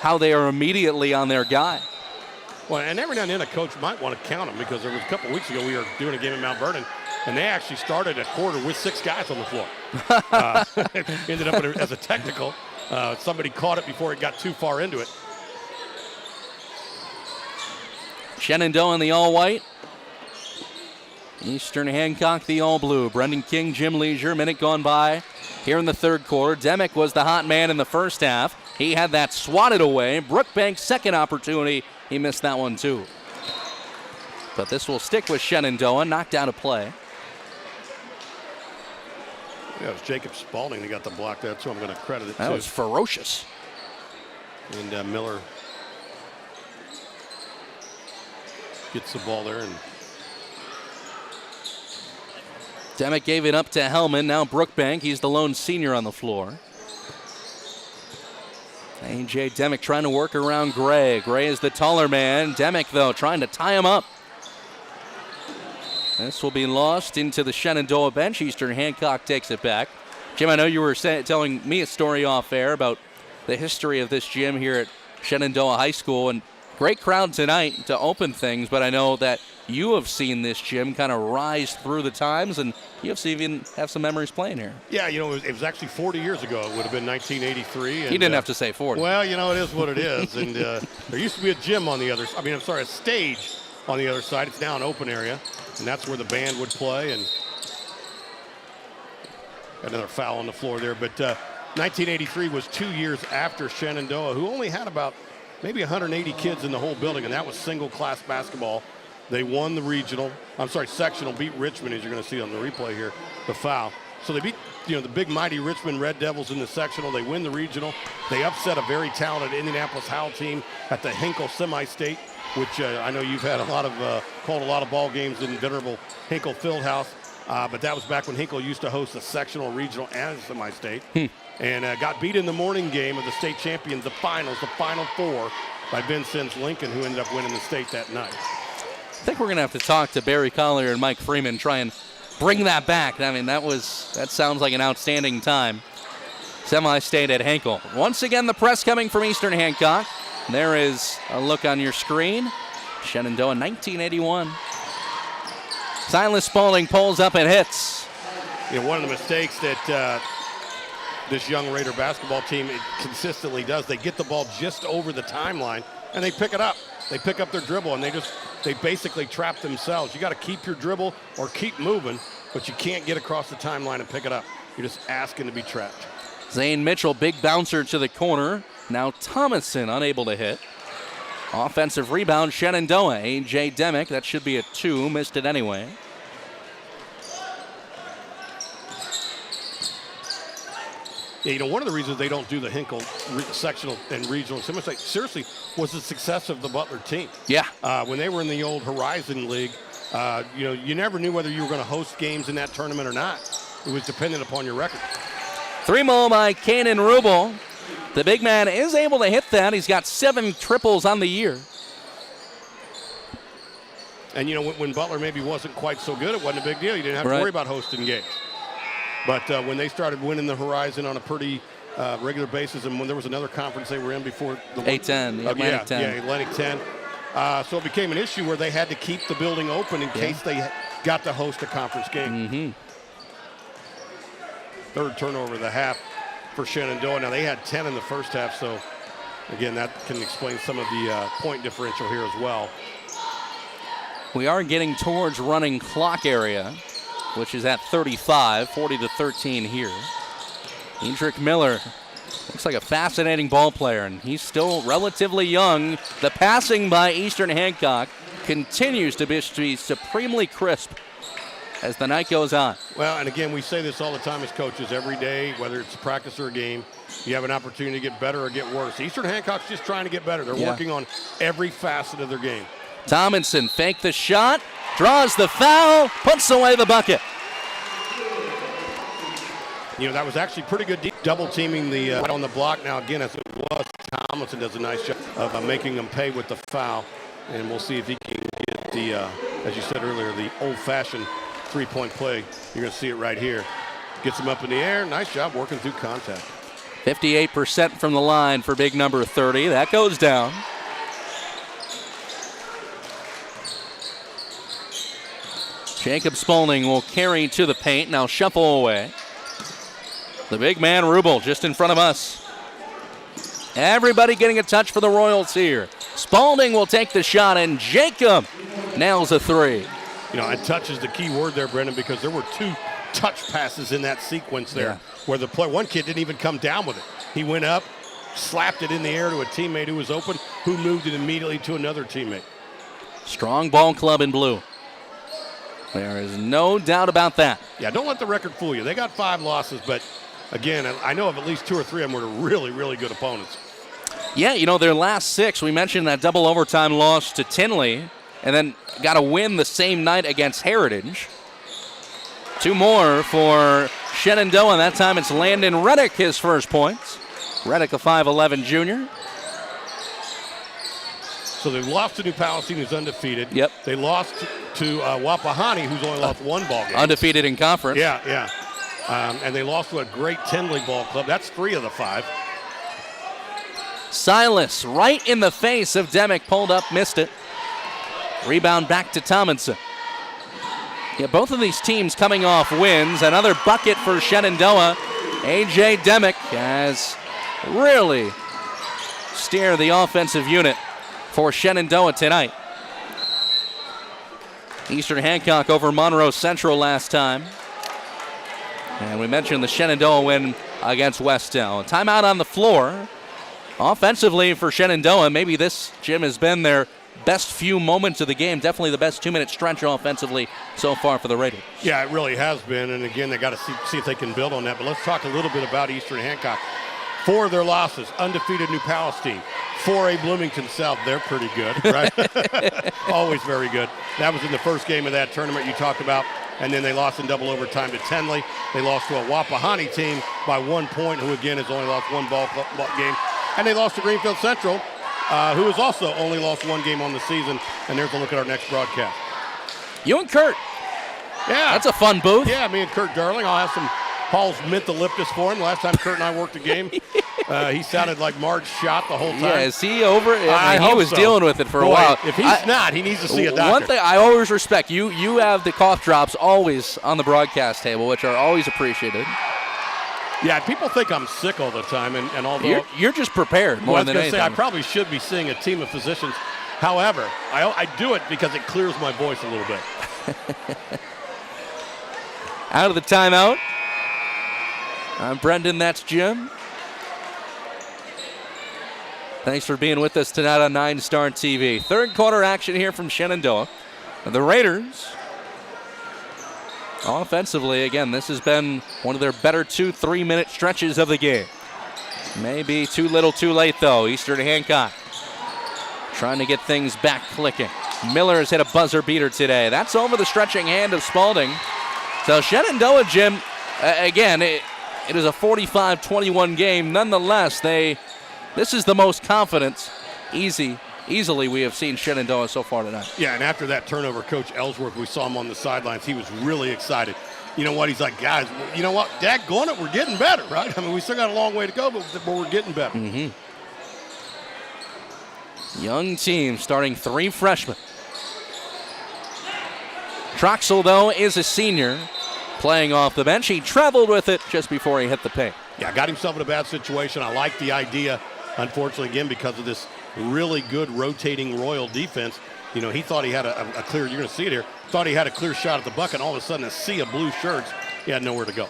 how they are immediately on their guy. Well, and every now and then a coach might want to count them because there was a couple of weeks ago we were doing a game in Mount Vernon, and they actually started a quarter with 6 guys on the floor. Ended up as a technical. Somebody caught it before it got too far into it. Shenandoah in the all-white. Eastern Hancock, the all-blue. Brendan King, Jim Leisure, minute gone by here in the third quarter. Demick was the hot man in the first half. He had that swatted away. Brookbank's second opportunity, he missed that one too. But this will stick with Shenandoah, knocked out of play. Yeah, it was Jacob Spalding that got the block. That's who I'm going to credit it to. That was ferocious. And Miller gets the ball there. And Demick gave it up to Hellman. Now Brookbank, he's the lone senior on the floor. A.J. Demick trying to work around Gray. Gray is the taller man. Demick, though, trying to tie him up. This will be lost into the Shenandoah bench. Eastern Hancock takes it back. Jim, I know you were telling me a story off air about the history of this gym here at Shenandoah High School, and great crowd tonight to open things, but I know that you have seen this gym kind of rise through the times, and you even have some memories playing here. Yeah, it was actually 40 years ago. It would have been 1983. And, you didn't have to say 40. Well, it is what it is. And there used to be a gym on the other side. A stage on the other side. It's now an open area, and that's where the band would play. And another foul on the floor there. But 1983 was 2 years after Shenandoah, who only had about maybe 180 kids in the whole building, and that was single-class basketball. They won the sectional, beat Richmond, as you're going to see on the replay here, the foul. So they beat, the big mighty Richmond Red Devils in the sectional. They win the regional. They upset a very talented Indianapolis Howell team at the Hinkle Semi-State, which I know you've had called a lot of ball games in venerable Hinkle Fieldhouse. but that was back when Hinkle used to host the sectional, regional, and semi-state. And got beat in the morning game of the state champions, the finals, the Final Four, by Ben Sims Lincoln, who ended up winning the state that night. I think we're going to have to talk to Barry Collier and Mike Freeman, try and bring that back. I mean, that sounds like an outstanding time. Semi-state at Hinkle. Once again, the press coming from Eastern Hancock. There is a look on your screen. Shenandoah, 1981. Silas Spaulding pulls up and hits. You know, one of the mistakes that this young Raider basketball team consistently does, they get the ball just over the timeline and they pick it up. They pick up their dribble and they basically trap themselves. You got to keep your dribble or keep moving, but you can't get across the timeline and pick it up. You're just asking to be trapped. Zane Mitchell, big bouncer to the corner. Now Thomason unable to hit. Offensive rebound, Shenandoah. A.J. Demick, that should be a 2, missed it anyway. Yeah, you know, one of the reasons they don't do the Hinkle sectional and regional semi-state, seriously, was the success of the Butler team. Yeah. When they were in the old Horizon League, you know, you never knew whether you were going to host games in that tournament or not. It was dependent upon your record. 3-ball by Kanan Rubel. The big man is able to hit that. He's got 7 triples on the year. And, you know, when Butler maybe wasn't quite so good, it wasn't a big deal. You didn't have to worry about hosting games. But when they started winning the Horizon on a pretty regular basis, and when there was another conference they were in before the A-10, Atlantic 10. Yeah, Atlantic 10. So it became an issue where they had to keep the building open in case they got to host a conference game. Third turnover of the half for Shenandoah. Now, they had 10 in the first half, so, again, that can explain some of the point differential here as well. We are getting towards running clock area, which is at 35, 40-13 here. Edric Miller looks like a fascinating ball player, and he's still relatively young. The passing by Eastern Hancock continues to be supremely crisp as the night goes on. Well, and again, we say this all the time as coaches, every day, whether it's a practice or a game, you have an opportunity to get better or get worse. Eastern Hancock's just trying to get better. They're working on every facet of their game. Tomlinson faked the shot, draws the foul, puts away the bucket. You know, that was actually pretty good double teaming the on the block. Now, again, as it was, Tomlinson does a nice job of making them pay with the foul. And we'll see if he can get the, as you said earlier, the old-fashioned three-point play. You're going to see it right here. Gets him up in the air. Nice job working through contact. 58% from the line for big number 30. That goes down. Jacob Spaulding will carry to the paint. Now shuffle away. The big man, Rubel, just in front of us. Everybody getting a touch for the Royals here. Spaulding will take the shot, and Jacob nails a 3. You know, and touch is the key word there, Brendan, because there were 2 touch passes in that sequence there where the one kid didn't even come down with it. He went up, slapped it in the air to a teammate who was open, who moved it immediately to another teammate. Strong ball club in blue. There is no doubt about that. Yeah, don't let the record fool you. They got 5 losses, but again, I know of at least 2 or 3 of them were really, really good opponents. Yeah, you know, their last 6, we mentioned that double overtime loss to Tinley, and then got a win the same night against Heritage. 2 more for Shenandoah. That time it's Landon Reddick, his first points. Reddick, a 5'11 junior. So they lost to New Palestine, who's undefeated. Yep. They lost to Wapahani, who's only lost 1 ball game. Undefeated in conference. Yeah. And they lost to a great Tinley ball club. That's 3 of the 5. Silas right in the face of Demick, pulled up, missed it. Rebound back to Tomlinson. Yeah, both of these teams coming off wins. Another bucket for Shenandoah. A.J. Demick has really steered the offensive unit for Shenandoah tonight. Eastern Hancock over Monroe Central last time. And we mentioned the Shenandoah win against Westell. Timeout on the floor. Offensively for Shenandoah, maybe this, Jim, has been their best few moments of the game. Definitely the best 2-minute stretch offensively so far for the Raiders. Yeah, it really has been. And again, they got to see if they can build on that. But let's talk a little bit about Eastern Hancock. 4 of their losses, undefeated New Palestine. 4A Bloomington South, they're pretty good, right? Always very good. That was in the first game of that tournament you talked about. and then they lost in double overtime to Tenley. They lost to a Wapahani team by 1 point, who again has only lost one ball game. And they lost to Greenfield Central, who has also only lost one game on the season. And there's a look at our next broadcast. You and Kurt. Yeah. That's a fun booth. Yeah, me and Kurt Darling. I'll have some Paul's Mentholyptus for him. Last time Kurt and I worked a game, he sounded like Marge Shot the whole time. Yeah, is he over? I mean, he was so. dealing with it for Boy, a while. If he's not, he needs to see a doctor. One thing I always respect, you have the cough drops always on the broadcast table, which are always appreciated. Yeah, people think I'm sick all the time, and although you're just prepared more than anything. I probably should be seeing a team of physicians. However, I do it because it clears my voice a little bit. Out of the timeout. I'm Brendan, that's Jim. Thanks for being with us tonight on NineStar TV. Third quarter action here from Shenandoah. The Raiders, offensively, again, this has been one of their better 2-3 minute stretches of the game. Maybe too little too late, though. Eastern Hancock trying to get things back clicking. Miller has hit a buzzer beater today. That's over the stretching hand of Spalding. So Shenandoah, Jim, again, it is a 45-21 game. Nonetheless, this is the most confidence, easily we have seen Shenandoah so far tonight. Yeah, and after that turnover, Coach Ellsworth, we saw him on the sidelines. He was really excited. You know what? He's like, guys, you know what? Daggone it, we're getting better, right? I mean, we still got a long way to go, but we're getting better. Mm-hmm. Young team starting 3 freshmen. Troxel, though, is a senior playing off the bench. He traveled with it just before he hit the paint. Yeah, got himself in a bad situation. I like the idea, unfortunately, again, because of this really good rotating Royal defense. You know, he thought he had a clear, you're going to see it here, thought he had a clear shot at the bucket, and all of a sudden a sea of blue shirts, he had nowhere to go.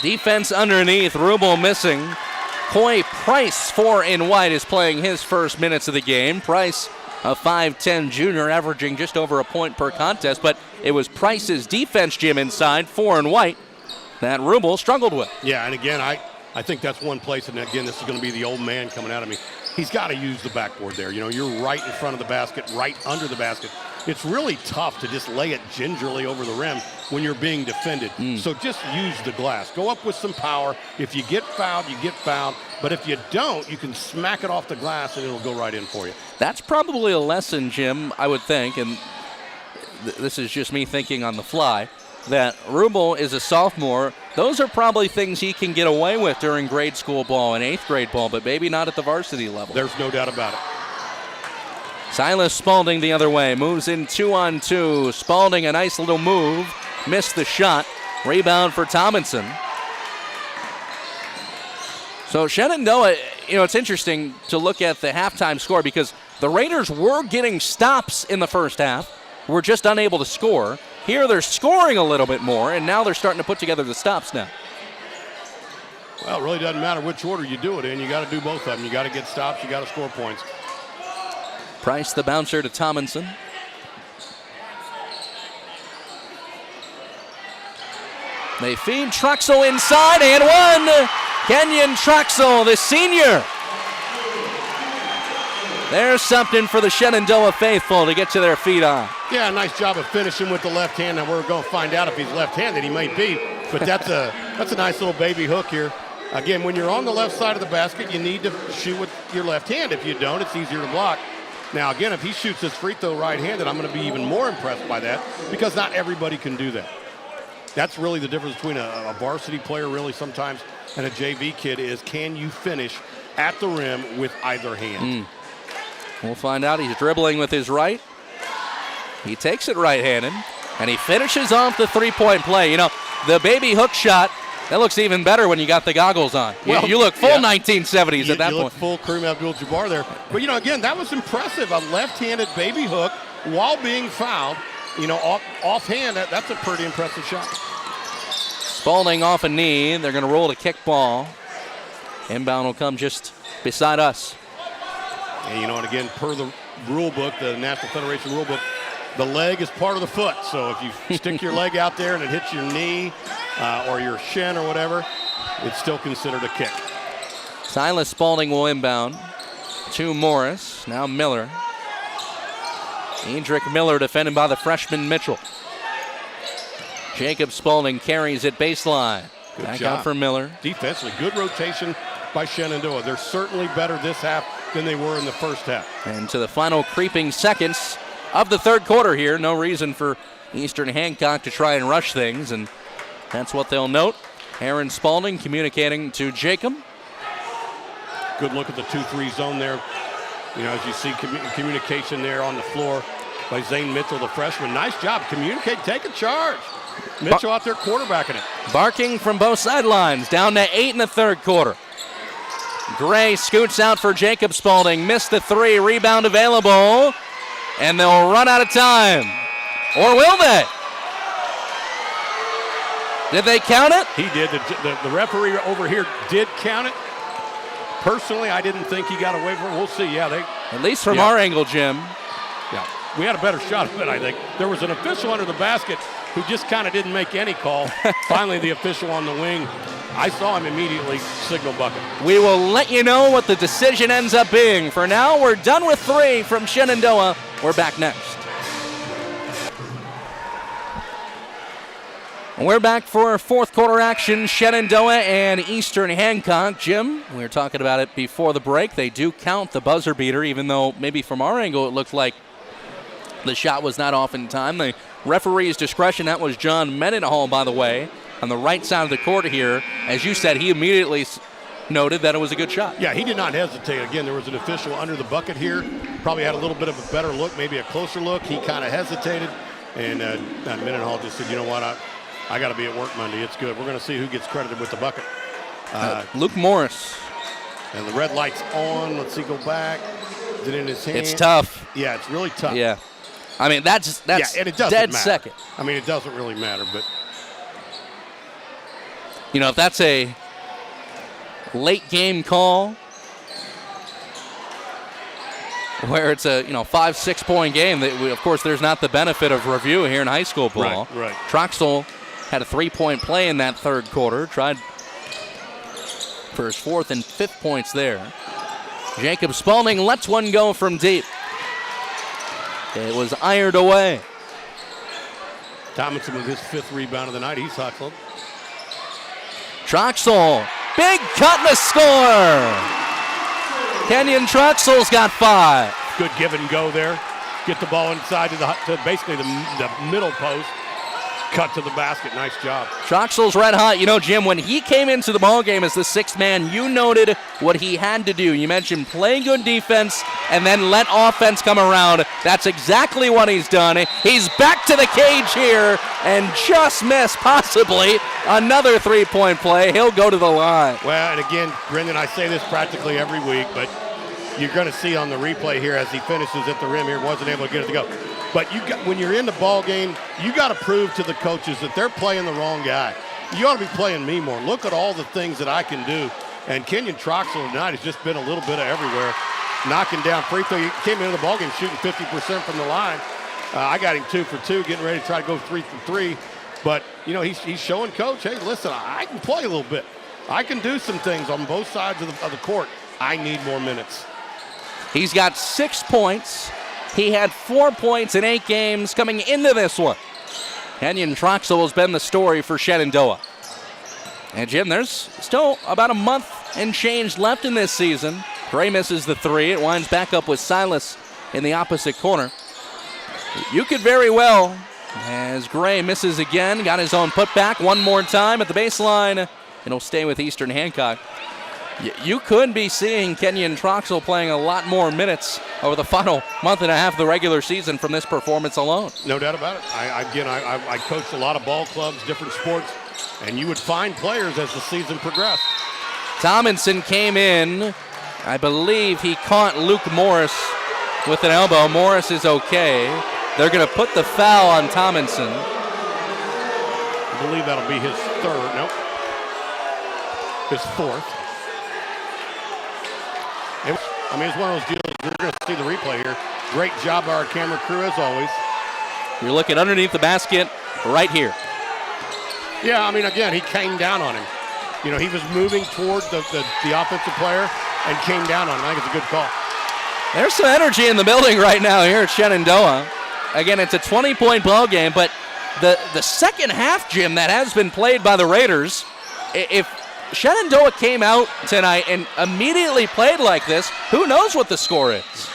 Defense underneath, Rubel missing. Coy Price, 4 in white, is playing his first minutes of the game. Price, a 5'10 junior, averaging just over a point per contest, but it was Price's defense, Jim, inside, 4 in white, that Rubel struggled with. Yeah, and again, I think that's one place, and again, this is going to be the old man coming out of me. He's got to use the backboard there. You know, you're right in front of the basket, right under the basket. It's really tough to just lay it gingerly over the rim when you're being defended. So just use the glass. Go up with some power. If you get fouled, you get fouled. But if you don't, you can smack it off the glass and it'll go right in for you. That's probably a lesson, Jim, I would think, and this is just me thinking on the fly, that Rubel is a sophomore. Those are probably things he can get away with during grade school ball and 8th grade ball, but maybe not at the varsity level. There's no doubt about it. Silas Spalding the other way, moves in 2-on-2. Spalding, a nice little move, missed the shot. Rebound for Tomlinson. So Shenandoah, you know, it's interesting to look at the halftime score because the Raiders were getting stops in the first half, were just unable to score. Here they're scoring a little bit more, and now they're starting to put together the stops now. Well, it really doesn't matter which order you do it in. You got to do both of them. You got to get stops. You got to score points. Price, the bouncer to Tomlinson. They feed Troxel inside and one. Kenyon Troxel, the senior. There's something for the Shenandoah faithful to get to their feet on. Yeah, nice job of finishing with the left hand. Now we're going to find out if he's left-handed. He might be, but that's a nice little baby hook here. Again, when you're on the left side of the basket, you need to shoot with your left hand. If you don't, it's easier to block. Now, again, if he shoots his free throw right-handed, I'm going to be even more impressed by that because not everybody can do that. That's really the difference between a varsity player really sometimes and a JV kid is can you finish at the rim with either hand? We'll find out. He's dribbling with his right. He takes it right-handed, and he finishes off the three-point play. You know, the baby hook shot, that looks even better when you got the goggles on. Well, you look full 1970s at that point. You look full Kareem Abdul-Jabbar there. But, you know, again, that was impressive. A left-handed baby hook while being fouled. You know, offhand, that's a pretty impressive shot. Spalding off a knee. They're going to roll the kick ball. Inbound will come just beside us. And, you know, and again, per the rule book, the National Federation rule book, the leg is part of the foot. So if you stick your leg out there and it hits your knee or your shin or whatever, it's still considered a kick. Silas Spalding will inbound. to Morris. Now Miller. Edric Miller defended by the freshman Mitchell. Jacob Spaulding carries it baseline. Good Back job. out for Miller. Defensively, good rotation by Shenandoah. They're certainly better this half than they were in the first half. And to the final creeping seconds of the third quarter here. No reason for Eastern Hancock to try and rush things, and that's what they'll note. Aaron Spaulding communicating to Jacob. Good look at the 2-3 zone there. You know, as you see communication there on the floor by Zane Mitchell, the freshman. Nice job. Communicate, take a charge. Mitchell out there quarterbacking it. Barking from both sidelines. Down to 8 in the third quarter. Gray scoots out for Jacob Spaulding. Missed the 3. Rebound available. And they'll run out of time. Or will they? Did they count it? He did. The referee over here did count it. Personally, I didn't think he got away from it. We'll see. Yeah, at least from our angle, Jim. Yeah, we had a better shot of it, I think. There was an official under the basket who just kind of didn't make any call. Finally, the official on the wing, I saw him immediately signal bucket. We will let you know what the decision ends up being. For now, we're done with 3 from Shenandoah. We're back next. We're back for fourth quarter action, Shenandoah and Eastern Hancock. Jim, we were talking about it before the break. They do count the buzzer beater, even though maybe from our angle it looked like the shot was not off in time. The referee's discretion, that was John Mendenhall, by the way, on the right side of the court here. As you said, he immediately noted that it was a good shot. Yeah, he did not hesitate. Again, there was an official under the bucket here. Probably had a little bit of a better look, maybe a closer look. He kind of hesitated, and Mendenhall just said, you know what, I got to be at work Monday. It's good. We're going to see who gets credited with the bucket. Luke Morris. And the red light's on. Let's see, go back. Is it in his hand? It's tough. Yeah, it's really tough. Yeah. I mean, that's and it doesn't dead matter. second. I mean, it doesn't really matter, but. You know, if that's a late game call where it's a 5-6 point game, of course, there's not the benefit of review here in high school ball. Right. Troxel had a 3-point play in that third quarter. Tried for his 4th and 5th points there. Jacob Spaulding lets one go from deep. It was ironed away. Tomlinson with his 5th rebound of the night. He's hustling. Troxel, big cut and a score. Kenyon Troxel's got 5. Good give and go there. Get the ball inside to basically the middle post. Cut to the basket. Nice job. Troxel's red hot. You know, Jim, when he came into the ballgame as the 6th man, you noted what he had to do. You mentioned play good defense and then let offense come around. That's exactly what he's done. He's back to the cage here and just missed possibly another 3-point play. He'll go to the line. Well, and again, Brendan, I say this practically every week, but you're going to see on the replay here as he finishes at the rim here, wasn't able to get it to go. But when you're in the ball game, you got to prove to the coaches that they're playing the wrong guy. You ought to be playing me more. Look at all the things that I can do. And Kenyon Troxel tonight has just been a little bit of everywhere, knocking down free throw. He came into the ball game shooting 50% from the line. I got him 2 for 2, getting ready to try to go 3 for 3. But he's showing coach, hey, listen, I can play a little bit. I can do some things on both sides of the court. I need more minutes. He's got 6 points. He had 4 points in 8 games coming into this one. Kenyon Troxel has been the story for Shenandoah. And Jim, there's still about a month and change left in this season. Gray misses the 3. It winds back up with Silas in the opposite corner. You could very well, as Gray misses again, got his own putback one more time at the baseline. It'll stay with Eastern Hancock. You could be seeing Kenyon Troxel playing a lot more minutes over the final month and a half of the regular season from this performance alone. No doubt about it. I coached a lot of ball clubs, different sports, and you would find players as the season progressed. Tomlinson came in. I believe he caught Luke Morris with an elbow. Morris is okay. They're going to put the foul on Tomlinson. I believe that'll be his 3rd. Nope. His 4th. It's one of those deals. We're going to see the replay here. Great job by our camera crew, as always. You're looking underneath the basket right here. Yeah, again, he came down on him. He was moving toward the offensive player and came down on him. I think it's a good call. There's some energy in the building right now here at Shenandoah. Again, it's a 20-point ball game, but the second half, Jim, that has been played by the Raiders, if Shenandoah came out tonight and immediately played like this, who knows what the score is?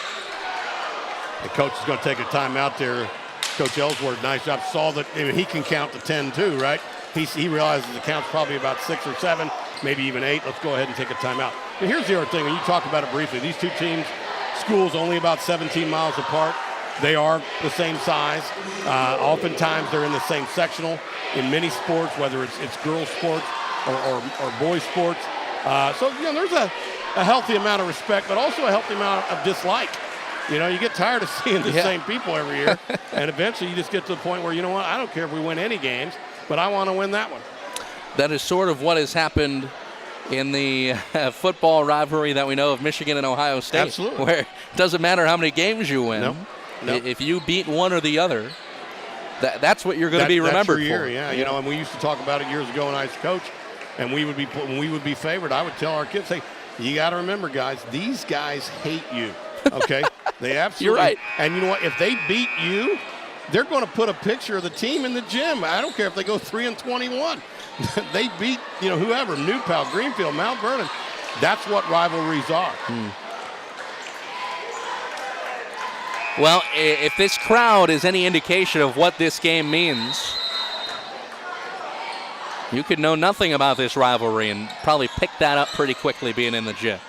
The coach is going to take a timeout there. Coach Ellsworth, nice job. Saw that he can count to 10 too, right? He realizes the count's probably about 6 or 7, maybe even 8. Let's go ahead and take a timeout. And here's the other thing, and you talked about it briefly. These two teams, schools only about 17 miles apart. They are the same size. Oftentimes they're in the same sectional in many sports, whether it's girls sports or boys sports. So there's a healthy amount of respect, but also a healthy amount of dislike. You get tired of seeing the same people every year, and eventually you just get to the point where, you know what, I don't care if we win any games, but I want to win that one. That is sort of what has happened in the football rivalry that we know of Michigan and Ohio State. Absolutely. Where it doesn't matter how many games you win. Nope. If you beat one or the other, that's what you're going to be remembered that's your for. year, yeah. And we used to talk about it years ago when I was coach, and when we would be favored, I would tell our kids, hey, you got to remember, guys, these guys hate you, okay? They absolutely. You're right. And you know what? If they beat you, they're going to put a picture of the team in the gym. I don't care if they go 3-21. They beat, whoever, New Pal, Greenfield, Mount Vernon. That's what rivalries are. Well, if this crowd is any indication of what this game means, you could know nothing about this rivalry and probably pick that up pretty quickly being in the gym.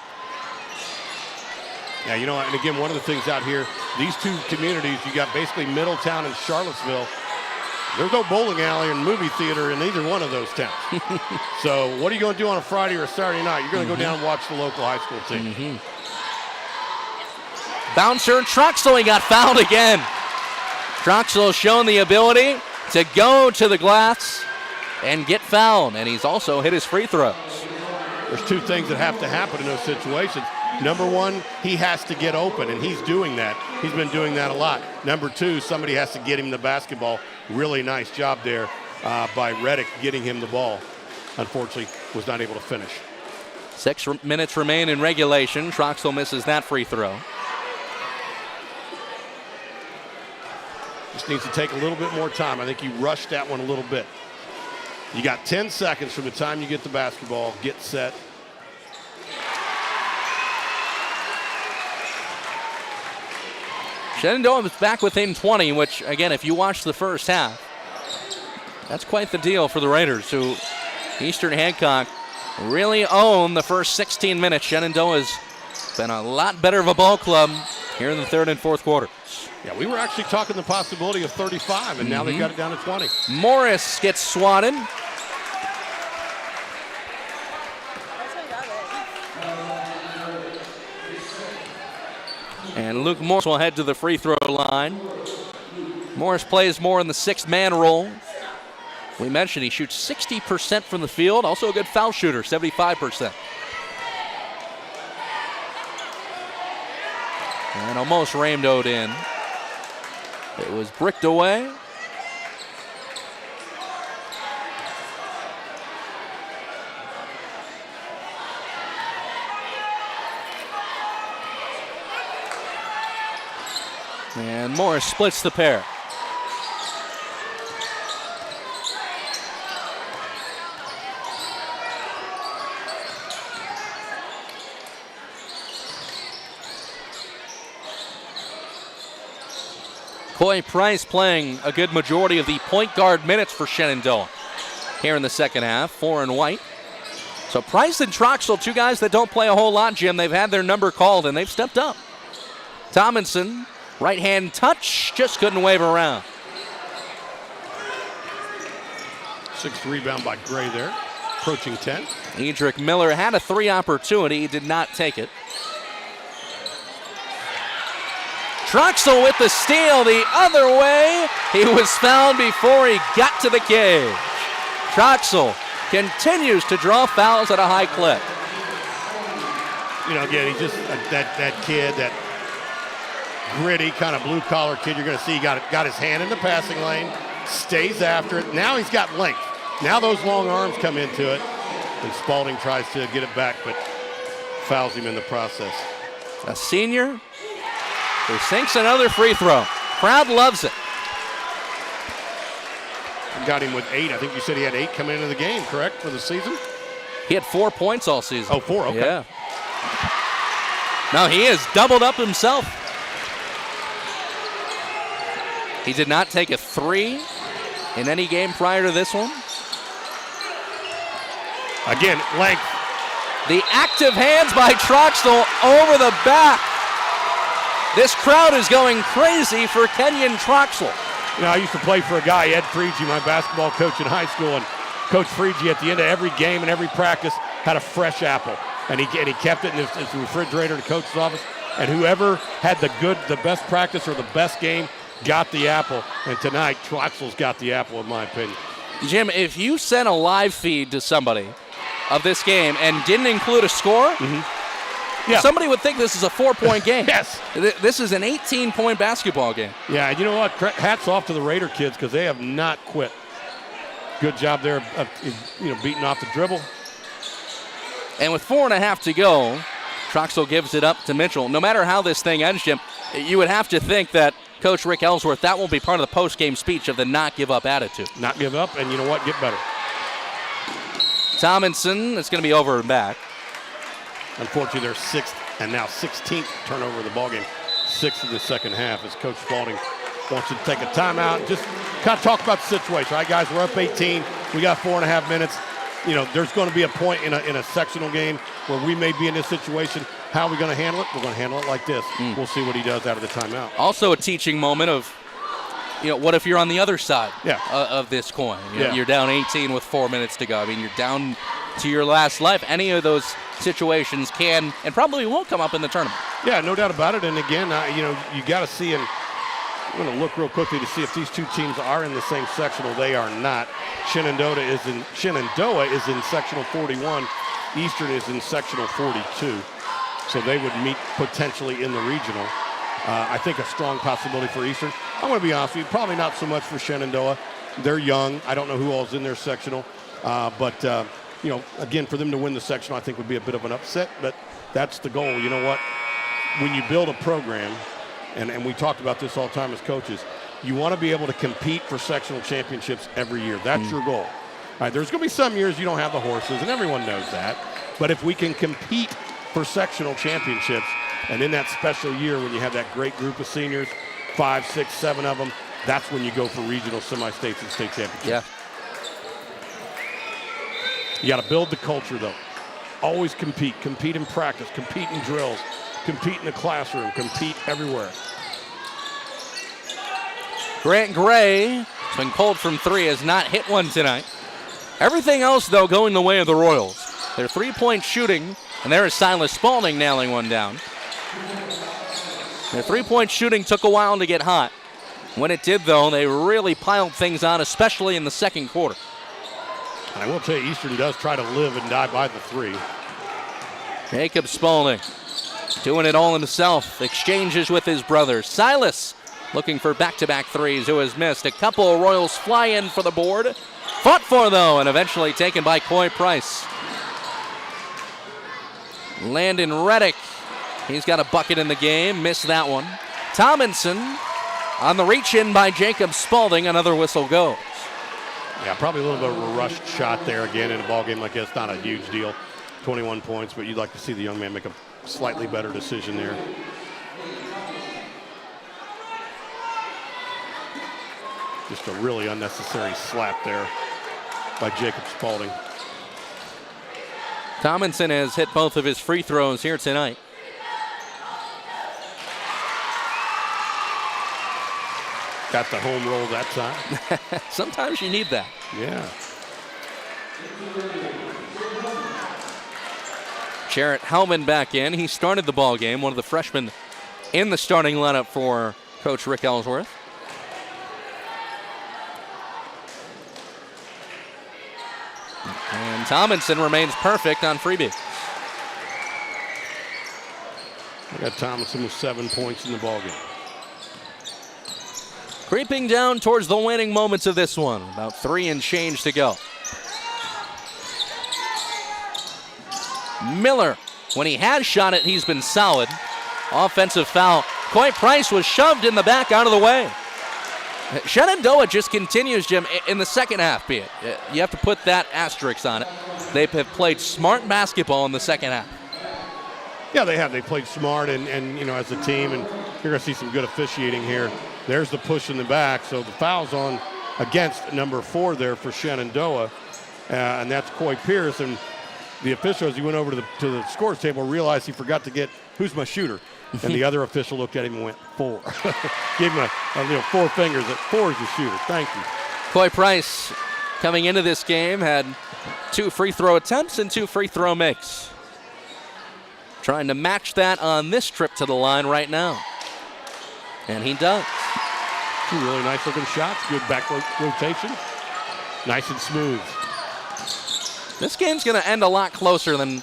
Yeah, and again, one of the things out here, these two communities, you got basically Middletown and Charlottesville. There's no bowling alley and movie theater in either one of those towns. So what are you going to do on a Friday or a Saturday night? You're going to go down and watch the local high school team. Bouncer Troxel, he got fouled again. Troxel showing the ability to go to the glass and get fouled, and he's also hit his free throws. There's two things that have to happen in those situations. Number one, he has to get open, and he's doing that. He's been doing that a lot. Number two, somebody has to get him the basketball. Really nice job there by Reddick getting him the ball. Unfortunately, was not able to finish. 6 minutes remain in regulation. Troxel misses that free throw. Just needs to take a little bit more time. I think you rushed that one a little bit. You got 10 seconds from the time you get the basketball, get set. Shenandoah is back within 20, which, again, if you watch the first half, that's quite the deal for the Raiders, who Eastern Hancock really own the first 16 minutes. Shenandoah's been a lot better of a ball club here in the third and fourth quarters. Yeah, we were actually talking the possibility of 35, and now they got it down to 20. Morris gets swatted. And Luke Morris will head to the free throw line. Morris plays more in the 6-man role. We mentioned he shoots 60% from the field. Also a good foul shooter, 75%. And almost rainbowed in. It was bricked away. And Morris splits the pair. Coy Price playing a good majority of the point guard minutes for Shenandoah here in the second half, 4 and White. So Price and Troxel, two guys that don't play a whole lot, Jim. They've had their number called and they've stepped up. Tomlinson, right hand touch, just couldn't wave around. 6th rebound by Gray there, approaching 10. Edric Miller had a 3 opportunity, did not take it. Troxel with the steal the other way. He was fouled before he got to the cage. Troxel continues to draw fouls at a high clip. Again, he's just that kid, that gritty kind of blue-collar kid. You're going to see he got his hand in the passing lane, stays after it. Now he's got length. Now those long arms come into it, and Spalding tries to get it back, but fouls him in the process. A senior He sinks another free throw. Crowd loves it. Got him with 8. I think you said he had 8 coming into the game, correct, for the season? He had 4 points all season. Oh, 4, okay. Yeah. No, he has doubled up himself. He did not take a 3 in any game prior to this one. Again, length. The active hands by Troxel over the back. This crowd is going crazy for Kenyon Troxel. You know, I used to play for a guy, Ed Friege, my basketball coach in high school, and Coach Friege at the end of every game and every practice had a fresh apple, and he kept it in his refrigerator in the coach's office, and whoever had the best practice or the best game got the apple, and tonight Troxel's got the apple in my opinion. Jim, if you sent a live feed to somebody of this game and didn't include a score, yeah, somebody would think this is a 4-point game. Yes. This is an 18-point basketball game. Yeah, and you know what? Hats off to the Raider kids because they have not quit. Good job there of beating off the dribble. And with 4.5 to go, Troxel gives it up to Mitchell. No matter how this thing ends, Jim, you would have to think that Coach Rick Ellsworth, that won't be part of the post-game speech of the not give up attitude. Not give up, and you know what? Get better. Tomlinson, it's going to be over and back. Unfortunately, their 6th and now 16th turnover of the ballgame. 6th of the second half as Coach Spalding wants you to take a timeout and just kind of talk about the situation. All right, guys, we're up 18. We got 4.5 minutes. You know, there's going to be a point in a sectional game where we may be in this situation. How are we going to handle it? We're going to handle it like this. We'll see what he does out of the timeout. Also a teaching moment of, what if you're on the other side of this coin? You're down 18 with 4 minutes to go. I mean, you're down to your last life. Any of those situations can and probably will come up in the tournament. Yeah, no doubt about it. And again, you got to see, and I'm going to look real quickly to see if these two teams are in the same sectional. They are not. Shenandoah is in sectional 41. Eastern is in sectional 42. So they would meet potentially in the regional. I think a strong possibility for Eastern. I'm going to be honest with you, probably not so much for Shenandoah. They're young. I don't know who all is in their sectional. But again, for them to win the sectional, I think would be a bit of an upset. But that's the goal. You know what? When you build a program, and we talked about this all the time as coaches, you want to be able to compete for sectional championships every year. That's your goal. All right, there's going to be some years you don't have the horses, and everyone knows that. But if we can compete for sectional championships, and in that special year when you have that great group of seniors, 5, 6, 7 of them, that's when you go for regional, semi-states, and state championships. Yeah. You got to build the culture, though. Always compete in practice, compete in drills, compete in the classroom, compete everywhere. Grant Gray has been cold from 3, has not hit one tonight. Everything else, though, going the way of the Royals. Their 3-point shooting, and there is Silas Spalding nailing one down. Their 3-point shooting took a while to get hot. When it did, though, they really piled things on, especially in the second quarter. And I will tell you, Eastern does try to live and die by the 3. Jacob Spalding doing it all himself. Exchanges with his brothers. Silas looking for back-to-back 3s, who has missed. A couple of Royals fly in for the board. Fought for, though, and eventually taken by Coy Price. Landon Reddick, he's got a bucket in the game. Missed that one. Tomlinson on the reach-in by Jacob Spalding. Another whistle goes. Yeah, probably a little bit of a rushed shot there again in a ball game like this. Not a huge deal. 21 points, but you'd like to see the young man make a slightly better decision there. Just a really unnecessary slap there by Jacob Spalding. Tomlinson has hit both of his free throws here tonight. Got the home roll that time. Sometimes you need that. Yeah. Jarrett Hellman back in. He started the ball game, one of the freshmen in the starting lineup for Coach Rick Ellsworth. And Tomlinson remains perfect on freebie. I got Tomlinson with 7 points in the ballgame. Creeping down towards the winning moments of this one. About 3 and change to go. Miller, when he has shot it, he's been solid. Offensive foul Coy Price was shoved in the back out of the way. Shenandoah just continues, Jim, in the second half, be it. You have to put that asterisk on it. They have played smart basketball in the second half. Yeah, they have. They played smart and as a team, and you're going to see some good officiating here. There's the push in the back, so the foul's on against number 4 there for Shenandoah, and that's Coy Pierce. And the official, as he went over to the scores table, realized he forgot to get, who's my shooter? And the other official looked at him and went, 4. Gave him a 4 fingers at 4 is your shooter. Thank you. Coy Price, coming into this game, had 2 free throw attempts and 2 free throw makes. Trying to match that on this trip to the line right now. And he does. 2 really nice looking shots. Good back rotation. Nice and smooth. This game's going to end a lot closer than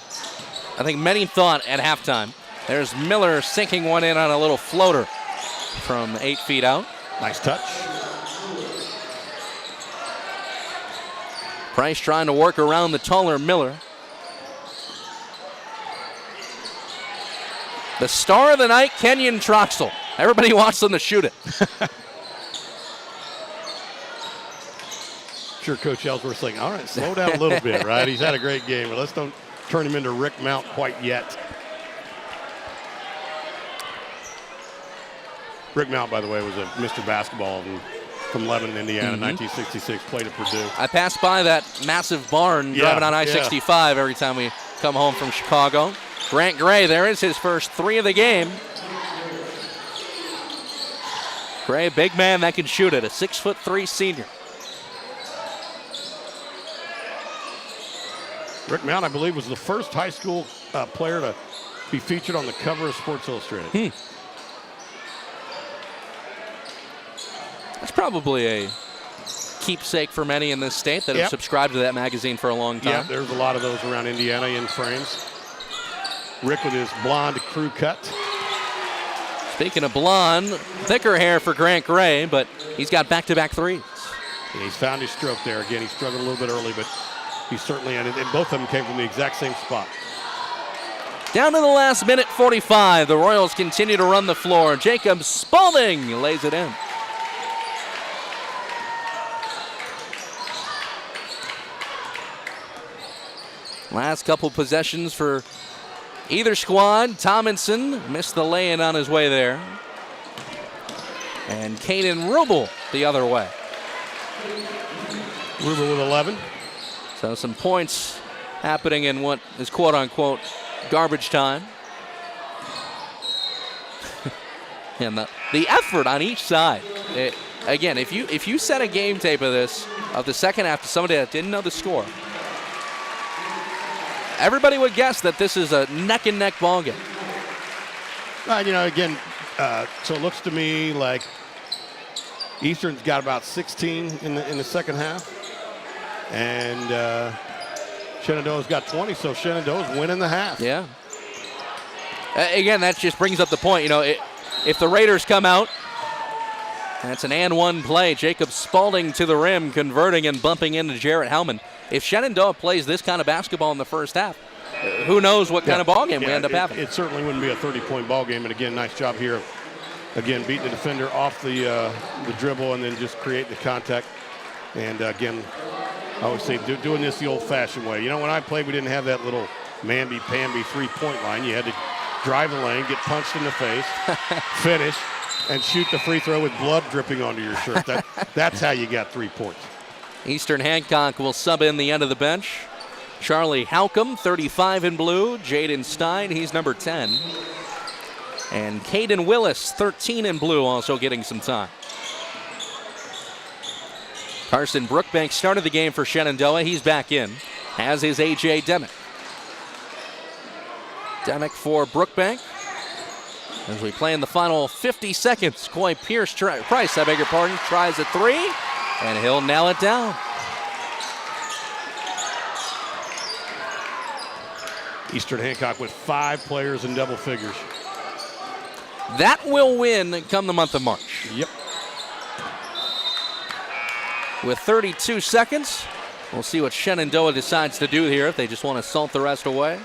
I think many thought at halftime. There's Miller sinking one in on a little floater from 8 feet out. Nice touch. Price trying to work around the taller Miller. The star of the night, Kenyon Troxel. Everybody wants them to shoot it. Sure, Coach Ellsworth's saying, all right, slow down a little bit, right? He's had a great game, but let's don't turn him into Rick Mount quite yet. Rick Mount, by the way, was a Mr. Basketball from Lebanon, Indiana, 1966, played at Purdue. I pass by that massive barn driving on I-65 every time we come home from Chicago. Grant Gray, there is his first 3 of the game. Gray, big man that can shoot it, a 6'3" senior. Rick Mount, I believe, was the first high school player to be featured on the cover of Sports Illustrated. That's probably a keepsake for many in this state that have subscribed to that magazine for a long time. Yeah, there's a lot of those around Indiana in frames. Rick with his blonde crew cut. Speaking of blonde, thicker hair for Grant Gray, but he's got back-to-back threes. And he's found his stroke there. Again, he struggled a little bit early, but he certainly, and both of them came from the exact same spot. Down to the last minute 45, the Royals continue to run the floor. Jacob Spaulding lays it in. Last couple possessions for either squad. Tomlinson missed the lay-in on his way there. And Caden Rubel the other way. Rubel with 11. So some points happening in what is quote-unquote garbage time. And the effort on each side. Again, if you set a game tape of this, of the second half to somebody that didn't know the score, everybody would guess that this is a neck-and-neck ball game. Again, so it looks to me like Eastern's got about 16 in the second half, and Shenandoah's got 20, so Shenandoah's winning the half. Yeah. Again, that just brings up the point. If the Raiders come out, that's an and one play. Jacob Spaulding to the rim, converting and bumping into Jarrett Hellman. If Shenandoah plays this kind of basketball in the first half, who knows what kind of ball game we end up having. It certainly wouldn't be a 30-point ball game. And again, nice job here. Again, beating the defender off the dribble and then just creating the contact. And again, I always say doing this the old-fashioned way. When I played, we didn't have that little mamby-pamby three-point line. You had to drive the lane, get punched in the face, finish, and shoot the free throw with blood dripping onto your shirt. That's how you got 3 points. Eastern Hancock will sub in the end of the bench. Charlie Halcomb, 35 in blue. Jaden Stein, he's number 10. And Caden Willis, 13 in blue, also getting some time. Carson Brookbank started the game for Shenandoah. He's back in, as is A.J. Demick. Demick for Brookbank. As we play in the final 50 seconds, Coy Price, tries a 3. And he'll nail it down. Eastern Hancock with 5 players in double figures. That will win come the month of March. Yep. With 32 seconds, we'll see what Shenandoah decides to do here, if they just want to salt the rest away,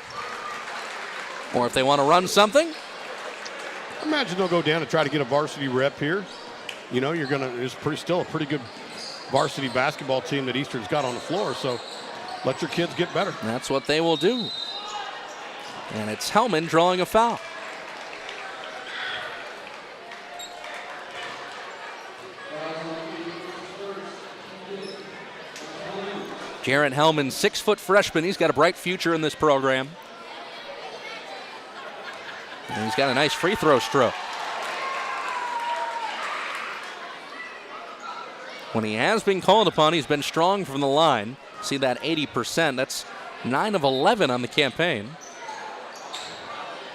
or if they want to run something. Imagine they'll go down and try to get a varsity rep here. You know, it's still a pretty good varsity basketball team that Eastern's got on the floor, so let your kids get better. That's what they will do. And it's Hellman drawing a foul. Jarrett Hellman, 6-foot freshman. He's got a bright future in this program. And he's got a nice free throw stroke. When he has been called upon, he's been strong from the line. See that 80%. That's 9 of 11 on the campaign.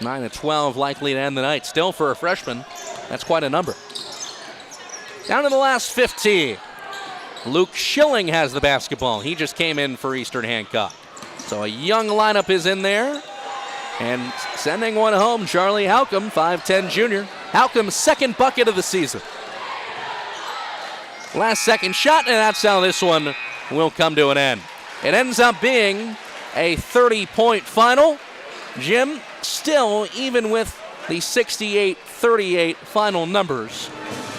9 of 12 likely to end the night. Still for a freshman, that's quite a number. Down to the last 15. Luke Schilling has the basketball. He just came in for Eastern Hancock. So a young lineup is in there. And sending one home, Charlie Halcomb, 5'10 junior. Halcomb's second bucket of the season. Last second shot, and that's how this one will come to an end. It ends up being a 30-point final. Jim, still, even with the 68-38 final numbers,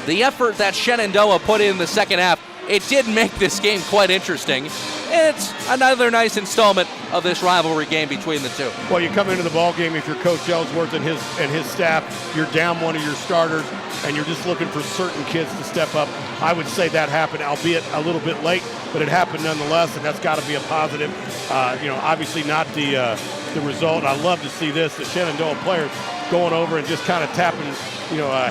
the effort that Shenandoah put in the second half, it did make this game quite interesting. It's another nice installment of this rivalry game between the two. Well, you come into the ball game if you're Coach Ellsworth and his staff, you're down one of your starters, and you're just looking for certain kids to step up. I would say that happened, albeit a little bit late, but it happened nonetheless, and that's got to be a positive. Obviously not the result. I love to see this, the Shenandoah players going over and just kind of tapping,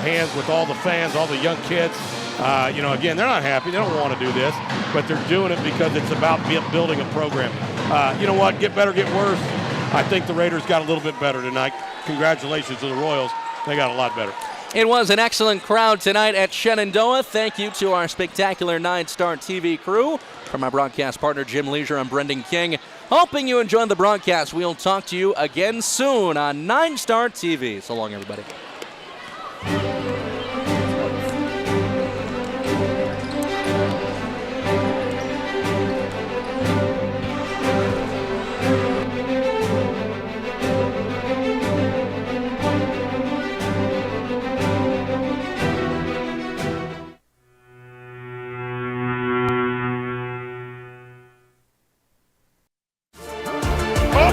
hands with all the fans, all the young kids. Again, they're not happy. They don't want to do this, but they're doing it because it's about building a program. You know what? Get better, get worse. I think the Raiders got a little bit better tonight. Congratulations to the Royals. They got a lot better. It was an excellent crowd tonight at Shenandoah. Thank you to our spectacular NineStar TV crew. From my broadcast partner, Jim Leisure, I'm Brendan King. Hoping you enjoyed the broadcast. We'll talk to you again soon on NineStar TV. So long, everybody.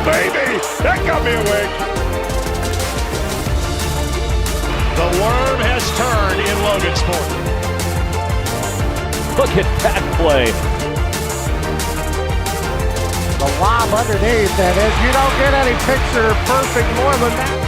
Baby, that got me awake. The worm has turned in Logansport. Look at that play. The lob underneath, and if you don't get any picture perfect more than that.